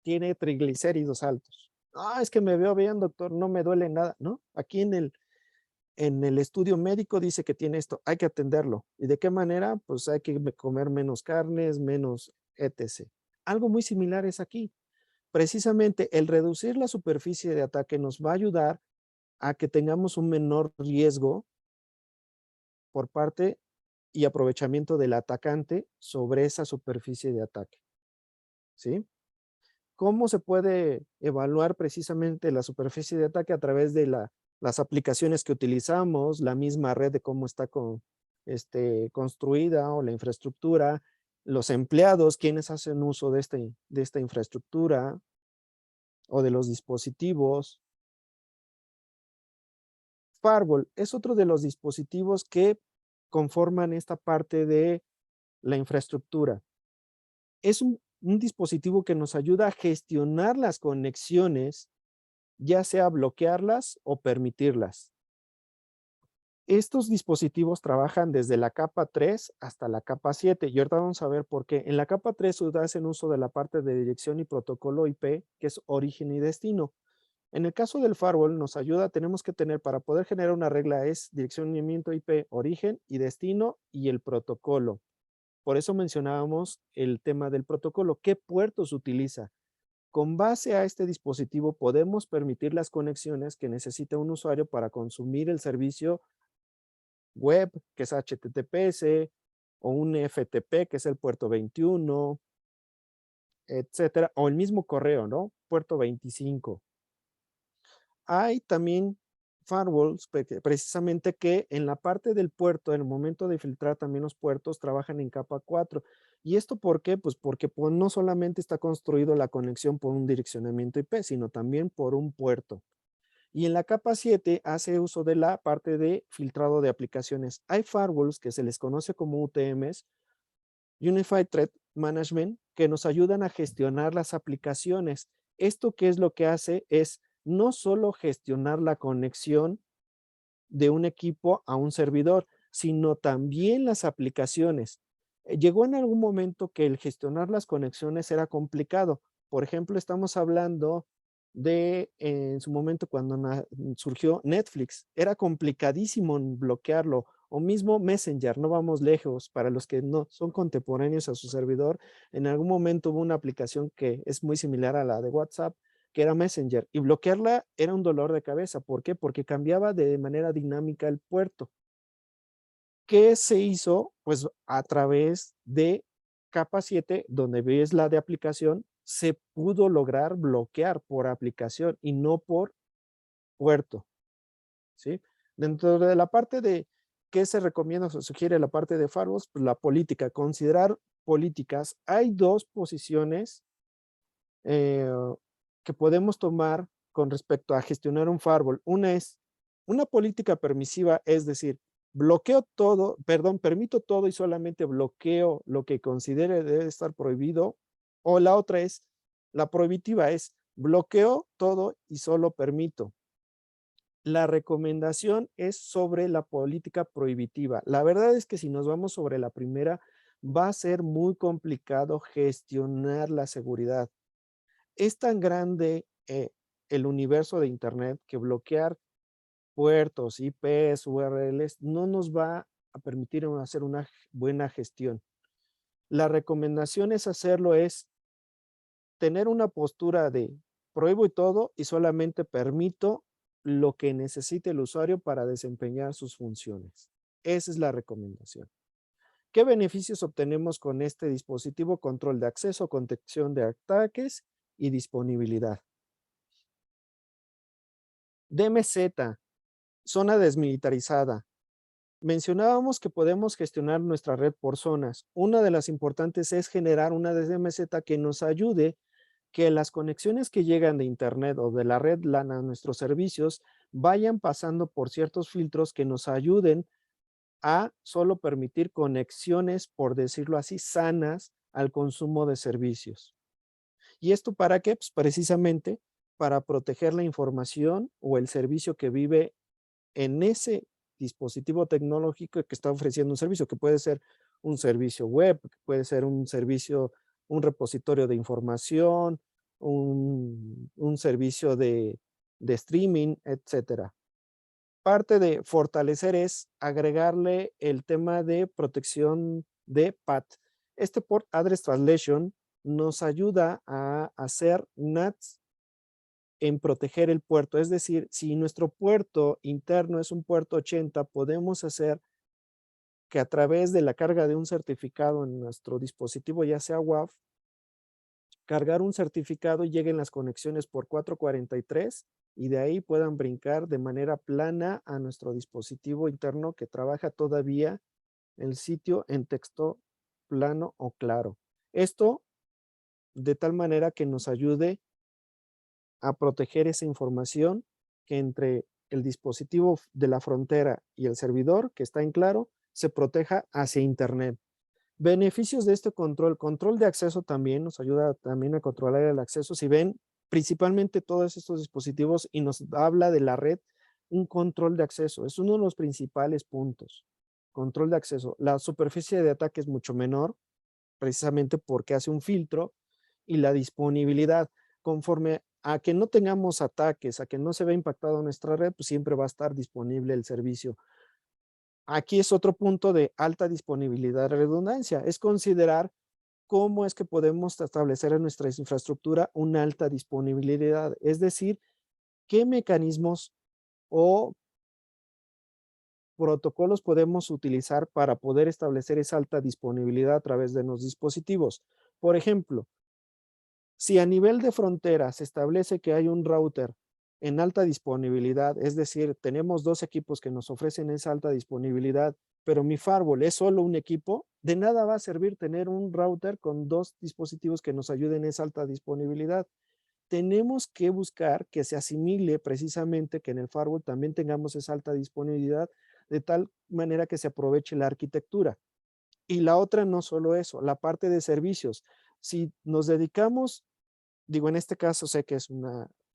tiene triglicéridos altos. Ah, es que me veo bien, doctor, no me duele nada. No, aquí en el estudio médico dice que tiene esto, hay que atenderlo. ¿Y de qué manera? Pues hay que comer menos carnes, menos etc. Algo muy similar es aquí. Precisamente el reducir la superficie de ataque nos va a ayudar a que tengamos un menor riesgo por parte y aprovechamiento del atacante sobre esa superficie de ataque. ¿Sí? ¿Cómo se puede evaluar precisamente la superficie de ataque? A través de las aplicaciones que utilizamos, la misma red de cómo está construida o la infraestructura, los empleados, quienes hacen uso de esta infraestructura o de los dispositivos. Firewall es otro de los dispositivos que conforman esta parte de la infraestructura. Es un dispositivo que nos ayuda a gestionar las conexiones, ya sea bloquearlas o permitirlas. Estos dispositivos trabajan desde la capa 3 hasta la capa 7 y ahorita vamos a ver por qué. En la capa 3 hacen uso de la parte de dirección y protocolo IP, que es origen y destino. En el caso del firewall nos ayuda, tenemos que tener para poder generar una regla es direccionamiento IP, origen y destino y el protocolo. Por eso mencionábamos el tema del protocolo. ¿Qué puertos utiliza? Con base a este dispositivo podemos permitir las conexiones que necesita un usuario para consumir el servicio web, que es HTTPS, o un FTP, que es el puerto 21, etcétera, o el mismo correo, ¿no? Puerto 25. Hay también firewalls precisamente que en la parte del puerto, en el momento de filtrar también los puertos, trabajan en capa 4. ¿Y esto por qué? Pues porque no solamente está construido la conexión por un direccionamiento IP, sino también por un puerto. Y en la capa 7 hace uso de la parte de filtrado de aplicaciones. Hay firewalls que se les conoce como UTMs, Unified Threat Management, que nos ayudan a gestionar las aplicaciones. ¿Esto qué es lo que hace? Es no solo gestionar la conexión de un equipo a un servidor, sino también las aplicaciones. Llegó en algún momento que el gestionar las conexiones era complicado. Por ejemplo, estamos hablando de en su momento cuando surgió Netflix. Era complicadísimo bloquearlo. O mismo Messenger, no vamos lejos. Para los que no son contemporáneos a su servidor, en algún momento hubo una aplicación que es muy similar a la de WhatsApp, que era Messenger, y bloquearla era un dolor de cabeza. ¿Por qué? Porque cambiaba de manera dinámica el puerto. ¿Qué se hizo? Pues a través de capa 7, donde ves la de aplicación, se pudo lograr bloquear por aplicación y no por puerto, ¿sí? Dentro de la parte de qué se recomienda o se sugiere la parte de firewalls, pues la política, considerar políticas. Hay dos posiciones que podemos tomar con respecto a gestionar un firewall. Una es una política permisiva, es decir, bloqueo todo, perdón, permito todo y solamente bloqueo lo que considere debe estar prohibido. O la otra es, la prohibitiva es, bloqueo todo y solo permito. La recomendación es sobre la política prohibitiva. La verdad es que si nos vamos sobre la primera, va a ser muy complicado gestionar la seguridad. Es tan grande el universo de Internet que bloquear puertos, IPs, URLs, no nos va a permitir hacer una buena gestión. La recomendación es hacerlo es tener una postura de prohíbo y todo y solamente permito lo que necesite el usuario para desempeñar sus funciones. Esa es la recomendación. ¿Qué beneficios obtenemos con este dispositivo? Control de acceso, contención de ataques y disponibilidad. DMZ, zona desmilitarizada. Mencionábamos que podemos gestionar nuestra red por zonas. Una de las importantes es generar una DMZ que nos ayude que las conexiones que llegan de Internet o de la red LAN a nuestros servicios vayan pasando por ciertos filtros que nos ayuden a solo permitir conexiones, por decirlo así, sanas al consumo de servicios. ¿Y esto para qué? Pues precisamente para proteger la información o el servicio que vive en ese dispositivo tecnológico que está ofreciendo un servicio, que puede ser un servicio web, que puede ser un servicio, un repositorio de información, un servicio de streaming, etcétera. Parte de fortalecer es agregarle el tema de protección de PAT. Este Port Address Translation nos ayuda a hacer NATs en proteger el puerto. Es decir, si nuestro puerto interno es un puerto 80, podemos hacer que a través de la carga de un certificado en nuestro dispositivo, ya sea WAF, cargar un certificado y lleguen las conexiones por 443 y de ahí puedan brincar de manera plana a nuestro dispositivo interno que trabaja todavía el sitio en texto plano o claro. Esto de tal manera que nos ayude a proteger esa información que entre el dispositivo de la frontera y el servidor que está en claro se proteja hacia Internet. Beneficios de este control. Control de acceso también nos ayuda también a controlar el acceso. Si ven, principalmente todos estos dispositivos y nos habla de la red, un control de acceso. Es uno de los principales puntos. Control de acceso. La superficie de ataque es mucho menor, precisamente porque hace un filtro, y la disponibilidad, conforme a que no tengamos ataques, a que no se vea impactado nuestra red, pues siempre va a estar disponible el servicio. Aquí es otro punto de alta disponibilidad y redundancia, es considerar cómo es que podemos establecer en nuestra infraestructura una alta disponibilidad, es decir, qué mecanismos o protocolos podemos utilizar para poder establecer esa alta disponibilidad a través de los dispositivos. Por ejemplo, si a nivel de frontera se establece que hay un router en alta disponibilidad, es decir, tenemos 2 equipos que nos ofrecen esa alta disponibilidad, pero mi firewall es solo un equipo, de nada va a servir tener un router con 2 dispositivos que nos ayuden en esa alta disponibilidad. Tenemos que buscar que se asimile precisamente que en el firewall también tengamos esa alta disponibilidad, de tal manera que se aproveche la arquitectura. Y la otra no solo eso, la parte de servicios. Si nos dedicamos, digo, en este caso sé que es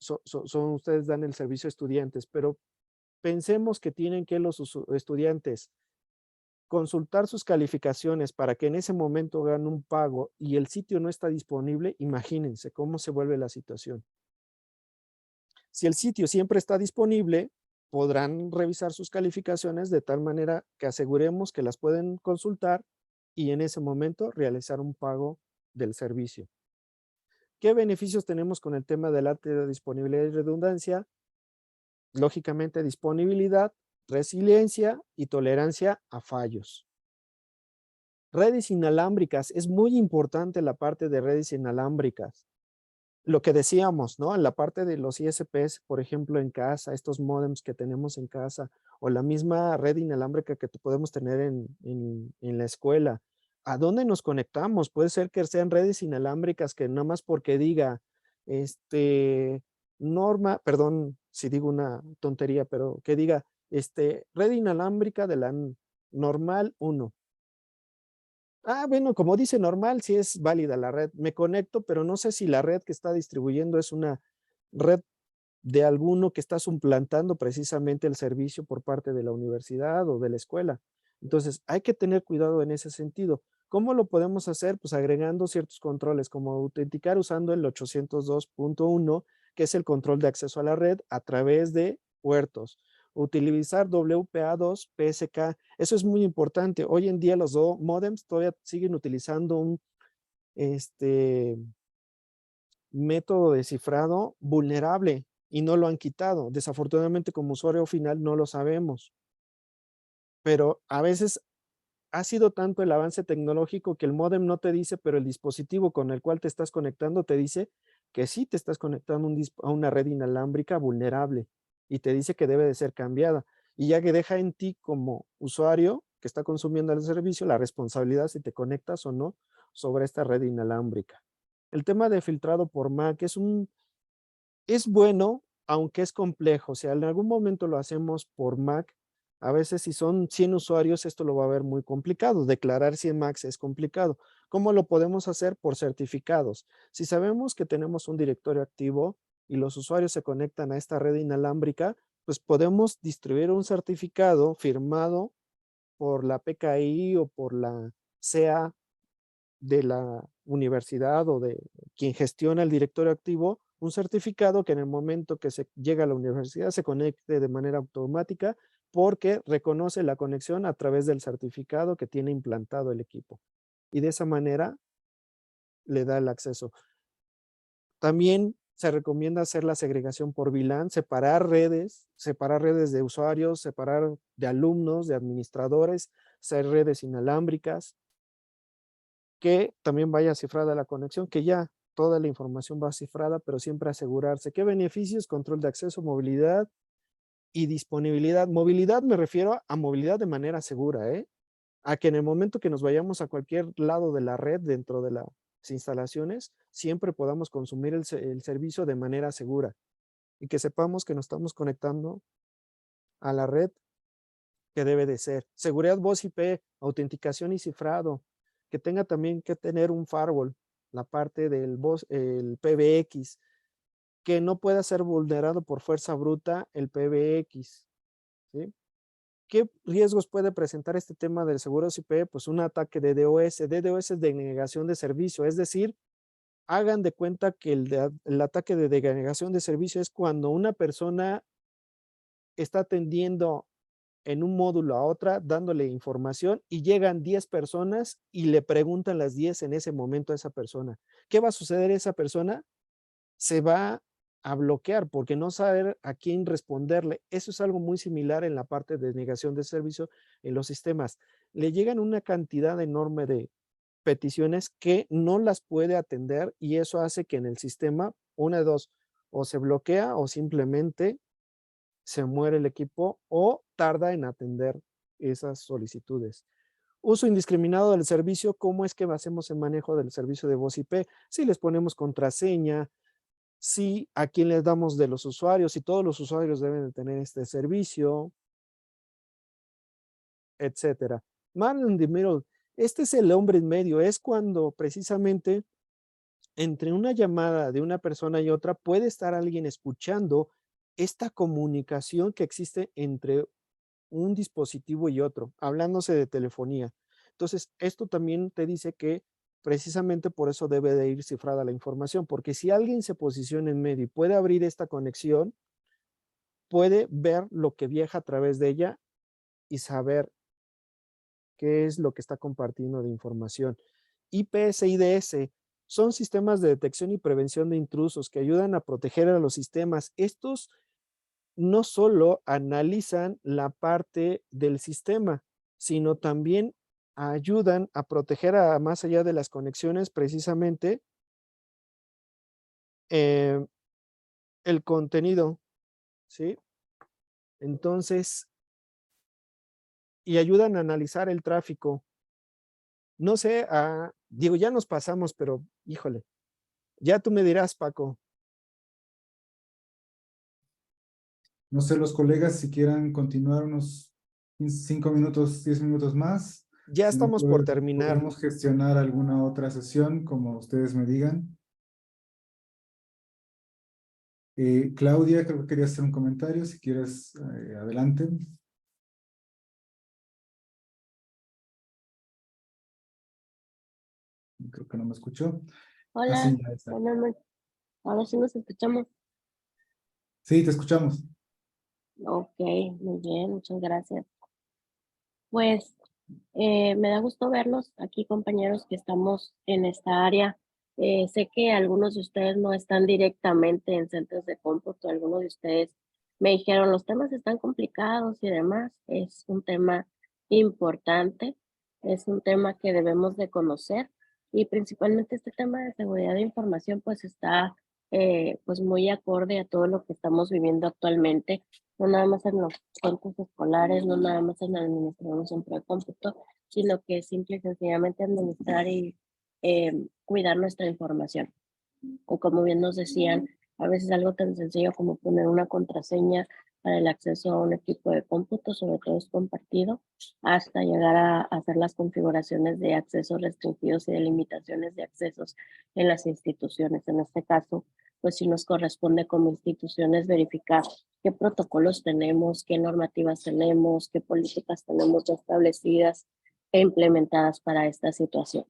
son ustedes dan el servicio a estudiantes, pero pensemos que tienen que los estudiantes consultar sus calificaciones para que en ese momento hagan un pago y el sitio no está disponible, imagínense cómo se vuelve la situación. Si el sitio siempre está disponible, podrán revisar sus calificaciones de tal manera que aseguremos que las pueden consultar y en ese momento realizar un pago del servicio. ¿Qué beneficios tenemos con el tema de la alta disponibilidad y redundancia? Lógicamente, disponibilidad, resiliencia y tolerancia a fallos. Redes inalámbricas, es muy importante la parte de redes inalámbricas. Lo que decíamos, ¿no? En la parte de los ISPs, por ejemplo, en casa, estos módems que tenemos en casa, o la misma red inalámbrica que podemos tener en la escuela. ¿A dónde nos conectamos? Puede ser que sean redes inalámbricas que nada más porque diga, norma, perdón si digo una tontería, pero que diga, red inalámbrica de la normal 1. Ah, bueno, como dice normal, sí es válida la red. Me conecto, pero no sé si la red que está distribuyendo es una red de alguno que está suplantando precisamente el servicio por parte de la universidad o de la escuela. Entonces, hay que tener cuidado en ese sentido. ¿Cómo lo podemos hacer? Pues agregando ciertos controles, como autenticar usando el 802.1, que es el control de acceso a la red a través de puertos. Utilizar WPA2 PSK, eso es muy importante. Hoy en día los modems todavía siguen utilizando un método de cifrado vulnerable y no lo han quitado. Desafortunadamente, como usuario final no lo sabemos. Pero a veces ha sido tanto el avance tecnológico que el módem no te dice, pero el dispositivo con el cual te estás conectando te dice que sí te estás conectando a una red inalámbrica vulnerable y te dice que debe de ser cambiada. Y ya que deja en ti como usuario que está consumiendo el servicio la responsabilidad si te conectas o no sobre esta red inalámbrica. El tema de filtrado por MAC es bueno, aunque es complejo. Si en algún momento lo hacemos por MAC, a veces si son 100 usuarios, esto lo va a ver muy complicado. Declarar 100 MACs es complicado. ¿Cómo lo podemos hacer? Por certificados. Si sabemos que tenemos un directorio activo y los usuarios se conectan a esta red inalámbrica, pues podemos distribuir un certificado firmado por la PKI o por la CA de la universidad o de quien gestiona el directorio activo, un certificado que en el momento que se llega a la universidad se conecte de manera automática porque reconoce la conexión a través del certificado que tiene implantado el equipo. Y de esa manera le da el acceso. También se recomienda hacer la segregación por VLAN, separar redes de usuarios, separar de alumnos, de administradores, hacer redes inalámbricas, que también vaya cifrada la conexión, que ya toda la información va cifrada, pero siempre asegurarse. ¿Qué beneficios? Control de acceso, movilidad y disponibilidad. Movilidad me refiero a movilidad de manera segura, a que en el momento que nos vayamos a cualquier lado de la red dentro de las instalaciones, siempre podamos consumir el servicio de manera segura y que sepamos que nos estamos conectando a la red que debe de ser. Seguridad voz IP, autenticación y cifrado. que tenga también que tener un firewall, la parte del el PBX, que no pueda ser vulnerado por fuerza bruta el PBX, ¿sí? ¿Qué riesgos puede presentar este tema del seguro IP? Pues un ataque de DOS. DDoS es denegación de servicio, es decir, hagan de cuenta que el ataque de denegación de servicio es cuando una persona está atendiendo en un módulo a otra, dándole información y llegan 10 personas y le preguntan las 10 en ese momento a esa persona. ¿Qué va a suceder? Esa persona se va a bloquear porque no saber a quién responderle. Eso es algo muy similar en la parte de negación de servicio en los sistemas. Le llegan una cantidad enorme de peticiones que no las puede atender y eso hace que en el sistema, una de dos, o se bloquea o simplemente se muere el equipo o tarda en atender esas solicitudes. Uso indiscriminado del servicio, ¿cómo es que hacemos el manejo del servicio de voz IP? Si les ponemos contraseña, si a quién les damos de los usuarios, si todos los usuarios deben de tener este servicio, etcétera. Man in the middle, este es el hombre en medio, es cuando precisamente entre una llamada de una persona y otra puede estar alguien escuchando esta comunicación que existe entre un dispositivo y otro, hablándose de telefonía. Entonces, esto también te dice que precisamente por eso debe de ir cifrada la información, porque si alguien se posiciona en medio y puede abrir esta conexión, puede ver lo que viaja a través de ella y saber qué es lo que está compartiendo de información. IPS y IDS son sistemas de detección y prevención de intrusos que ayudan a proteger a los sistemas. Estos no solo analizan la parte del sistema, sino también ayudan a proteger más allá de las conexiones precisamente el contenido, ¿sí? Entonces, y ayudan a analizar el tráfico. No sé, digo, ya nos pasamos, pero híjole, ya tú me dirás, Paco. No sé, los colegas, si quieran continuar unos 5 minutos, 10 minutos más. Ya Si no, estamos por terminar. podemos gestionar alguna otra sesión, como ustedes me digan. Claudia, creo que quería hacer un comentario. Si quieres, adelante. Creo que no me escuchó. Hola, Sí, ya está. ahora sí nos escuchamos. Sí, te escuchamos. Ok, muy bien, muchas gracias. Pues me da gusto verlos aquí, compañeros, que estamos en esta área. Sé que algunos de ustedes no están directamente en centros de cómputo, algunos de ustedes me dijeron, los temas están complicados y demás. Es un tema importante, es un tema que debemos de conocer y principalmente este tema de seguridad de información pues está pues muy acorde a todo lo que estamos viviendo actualmente, no nada más en los centros escolares, no nada más en administrar un centro de cómputo, sino que simple y sencillamente administrar y cuidar nuestra información. O como bien nos decían, a veces algo tan sencillo como poner una contraseña para el acceso a un equipo de cómputo, sobre todo es compartido, hasta llegar a hacer las configuraciones de accesos restringidos y de limitaciones de accesos en las instituciones. En este caso, pues sí nos corresponde como instituciones verificar qué protocolos tenemos, qué normativas tenemos, qué políticas tenemos ya establecidas e implementadas para esta situación.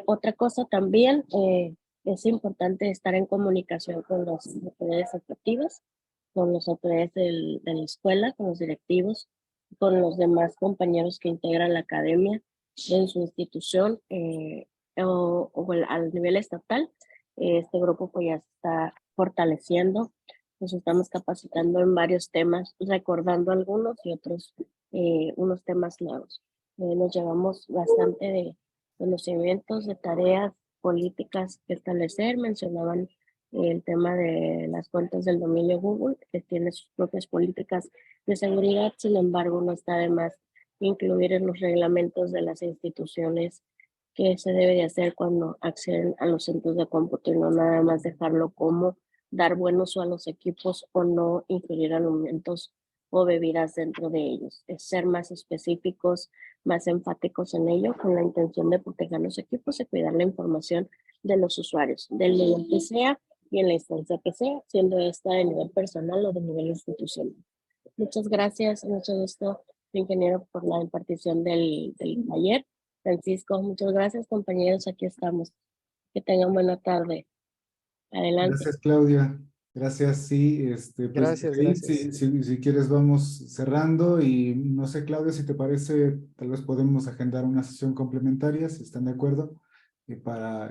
Otra cosa también, es importante estar en comunicación con las autoridades educativas, con las autoridades de la escuela, con los directivos, con los demás compañeros que integran la academia en su institución al nivel estatal. Este grupo pues ya se está fortaleciendo, nos estamos capacitando en varios temas, recordando algunos y otros, unos temas nuevos. Nos llevamos bastante de conocimientos, de tareas políticas que establecer. Mencionaban el tema de las cuentas del dominio Google, que tiene sus propias políticas de seguridad, sin embargo, no está de más incluir en los reglamentos de las instituciones que se debe de hacer cuando acceden a los centros de cómputo y no nada más dejarlo como dar buen uso a los equipos o no ingerir alimentos o bebidas dentro de ellos. Es ser más específicos, más enfáticos en ello, con la intención de proteger los equipos y cuidar la información de los usuarios, del nivel que sea y en la instancia que sea, siendo esta de nivel personal o de nivel institucional. Muchas gracias, mucho gusto, ingeniero, por la impartición del taller. Francisco, muchas gracias, compañeros, aquí estamos. Que tengan buena tarde. Adelante. Gracias, Claudia. Gracias, sí. Pues, Gracias, ahí, gracias. si quieres, vamos cerrando. Y no sé, Claudia, si te parece, tal vez podemos agendar una sesión complementaria, si están de acuerdo, para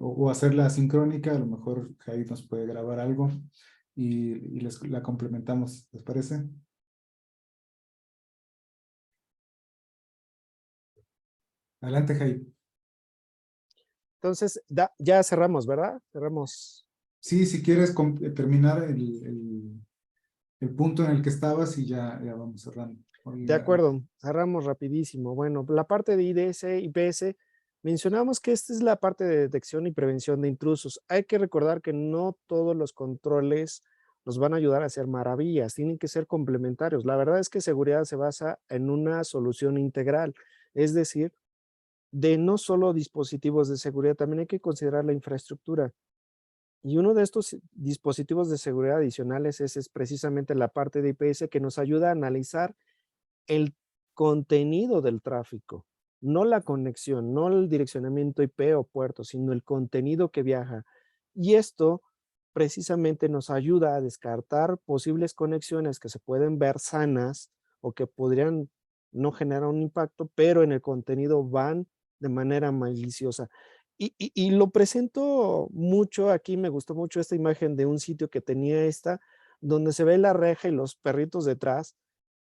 o hacerla sincrónica. A lo mejor Jair nos puede grabar algo y la complementamos. ¿Les parece? Adelante, Jair. Entonces, ya cerramos, ¿verdad? Cerramos. Sí, si quieres terminar el punto en el que estabas y ya vamos cerrando. De acuerdo, cerramos rapidísimo. Bueno, la parte de IDS y IPS, mencionamos que esta es la parte de detección y prevención de intrusos. Hay que recordar que no todos los controles nos van a ayudar a hacer maravillas, tienen que ser complementarios. La verdad es que seguridad se basa en una solución integral, es decir, de no solo dispositivos de seguridad, también hay que considerar la infraestructura. Y uno de estos dispositivos de seguridad adicionales es precisamente la parte de IPS que nos ayuda a analizar el contenido del tráfico, no la conexión, no el direccionamiento IP o puerto, sino el contenido que viaja. Y esto precisamente nos ayuda a descartar posibles conexiones que se pueden ver sanas o que podrían no generar un impacto, pero en el contenido van de manera maliciosa. Y lo presento mucho, aquí me gustó mucho esta imagen de un sitio que tenía donde se ve la reja y los perritos detrás,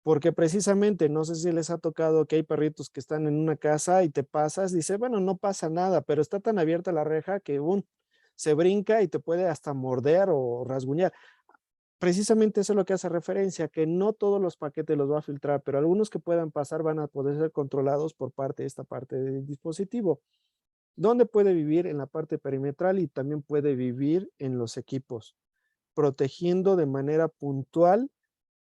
porque precisamente, no sé si les ha tocado que hay perritos que están en una casa y te pasas, dice, bueno, no pasa nada, pero está tan abierta la reja que se brinca y te puede hasta morder o rasguñar. Precisamente eso es lo que hace referencia, que no todos los paquetes los va a filtrar, pero algunos que puedan pasar van a poder ser controlados por parte de esta parte del dispositivo. ¿Dónde puede vivir? En la parte perimetral y también puede vivir en los equipos, protegiendo de manera puntual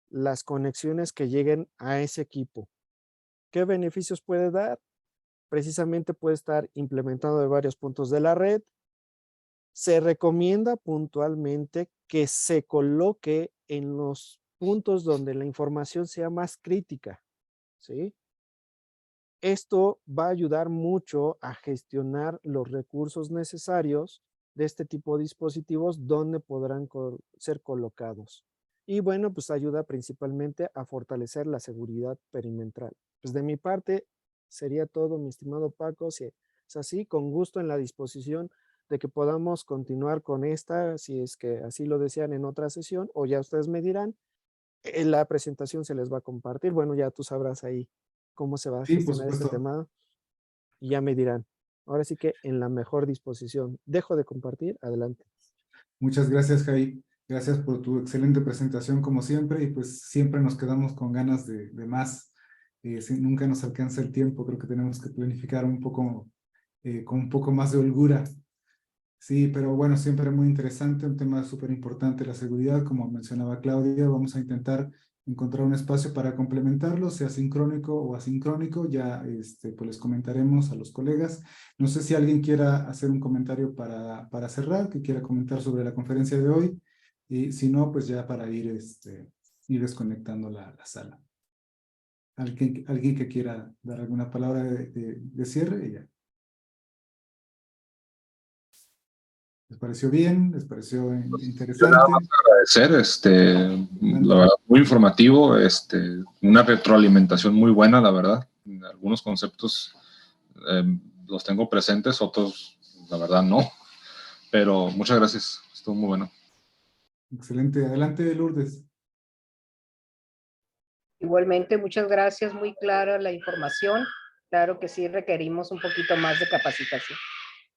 las conexiones que lleguen a ese equipo. ¿Qué beneficios puede dar? Precisamente puede estar implementado de varios puntos de la red. Se recomienda puntualmente que se coloque en los puntos donde la información sea más crítica, ¿sí? Esto va a ayudar mucho a gestionar los recursos necesarios de este tipo de dispositivos donde podrán ser colocados. Y bueno, pues ayuda principalmente a fortalecer la seguridad perimetral. Pues de mi parte sería todo, mi estimado Paco. Si es así, con gusto en la disposición de que podamos continuar con esta, si es que así lo desean en otra sesión, o ya ustedes me dirán, la presentación se les va a compartir. Bueno, ya tú sabrás ahí cómo se va a Sí, por gestionar este supuesto. tema y ya me dirán. Ahora sí que en la mejor disposición. Dejo de compartir, adelante. Muchas gracias, Jair. Gracias por tu excelente presentación como siempre y pues siempre nos quedamos con ganas de más. Nunca nos alcanza el tiempo, creo que tenemos que planificar un poco, con un poco más de holgura. Sí, pero bueno, siempre muy interesante, un tema súper importante, la seguridad, como mencionaba Claudia. Vamos a intentar encontrar un espacio para complementarlo, sea sincrónico o asincrónico. Ya pues les comentaremos a los colegas. No sé si alguien quiera hacer un comentario para cerrar, que quiera comentar sobre la conferencia de hoy. Y si no, pues ya para ir desconectando la sala. ¿Alguien que quiera dar alguna palabra de cierre? Ya. ¿Les pareció bien? ¿Les pareció interesante? Nada más agradecer, la verdad, muy informativo, una retroalimentación muy buena, la verdad. Algunos conceptos los tengo presentes, otros, la verdad, no. Pero muchas gracias, estuvo muy bueno. Excelente. Adelante, Lourdes. Igualmente, muchas gracias, muy clara la información. Claro que sí requerimos un poquito más de capacitación,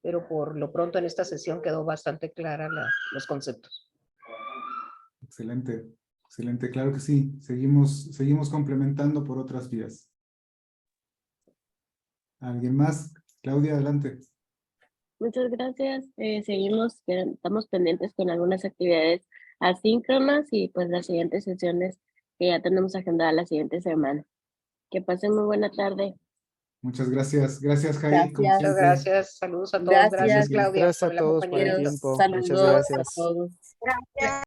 pero por lo pronto en esta sesión quedó bastante clara los conceptos. Excelente, excelente, claro que sí. Seguimos complementando por otras vías. ¿Alguien más? Claudia, adelante. Muchas gracias. Estamos pendientes con algunas actividades asíncronas y pues las siguientes sesiones que ya tenemos agendadas la siguiente semana. Que pasen muy buena tarde. Muchas gracias. Gracias, Jair. Gracias. como Muchas siempre. gracias. Saludos a todos. Gracias. Gracias, Claudia, Gracias por a el todos por el acompañamiento. tiempo. Muchas Saludos a gracias. todos. Gracias.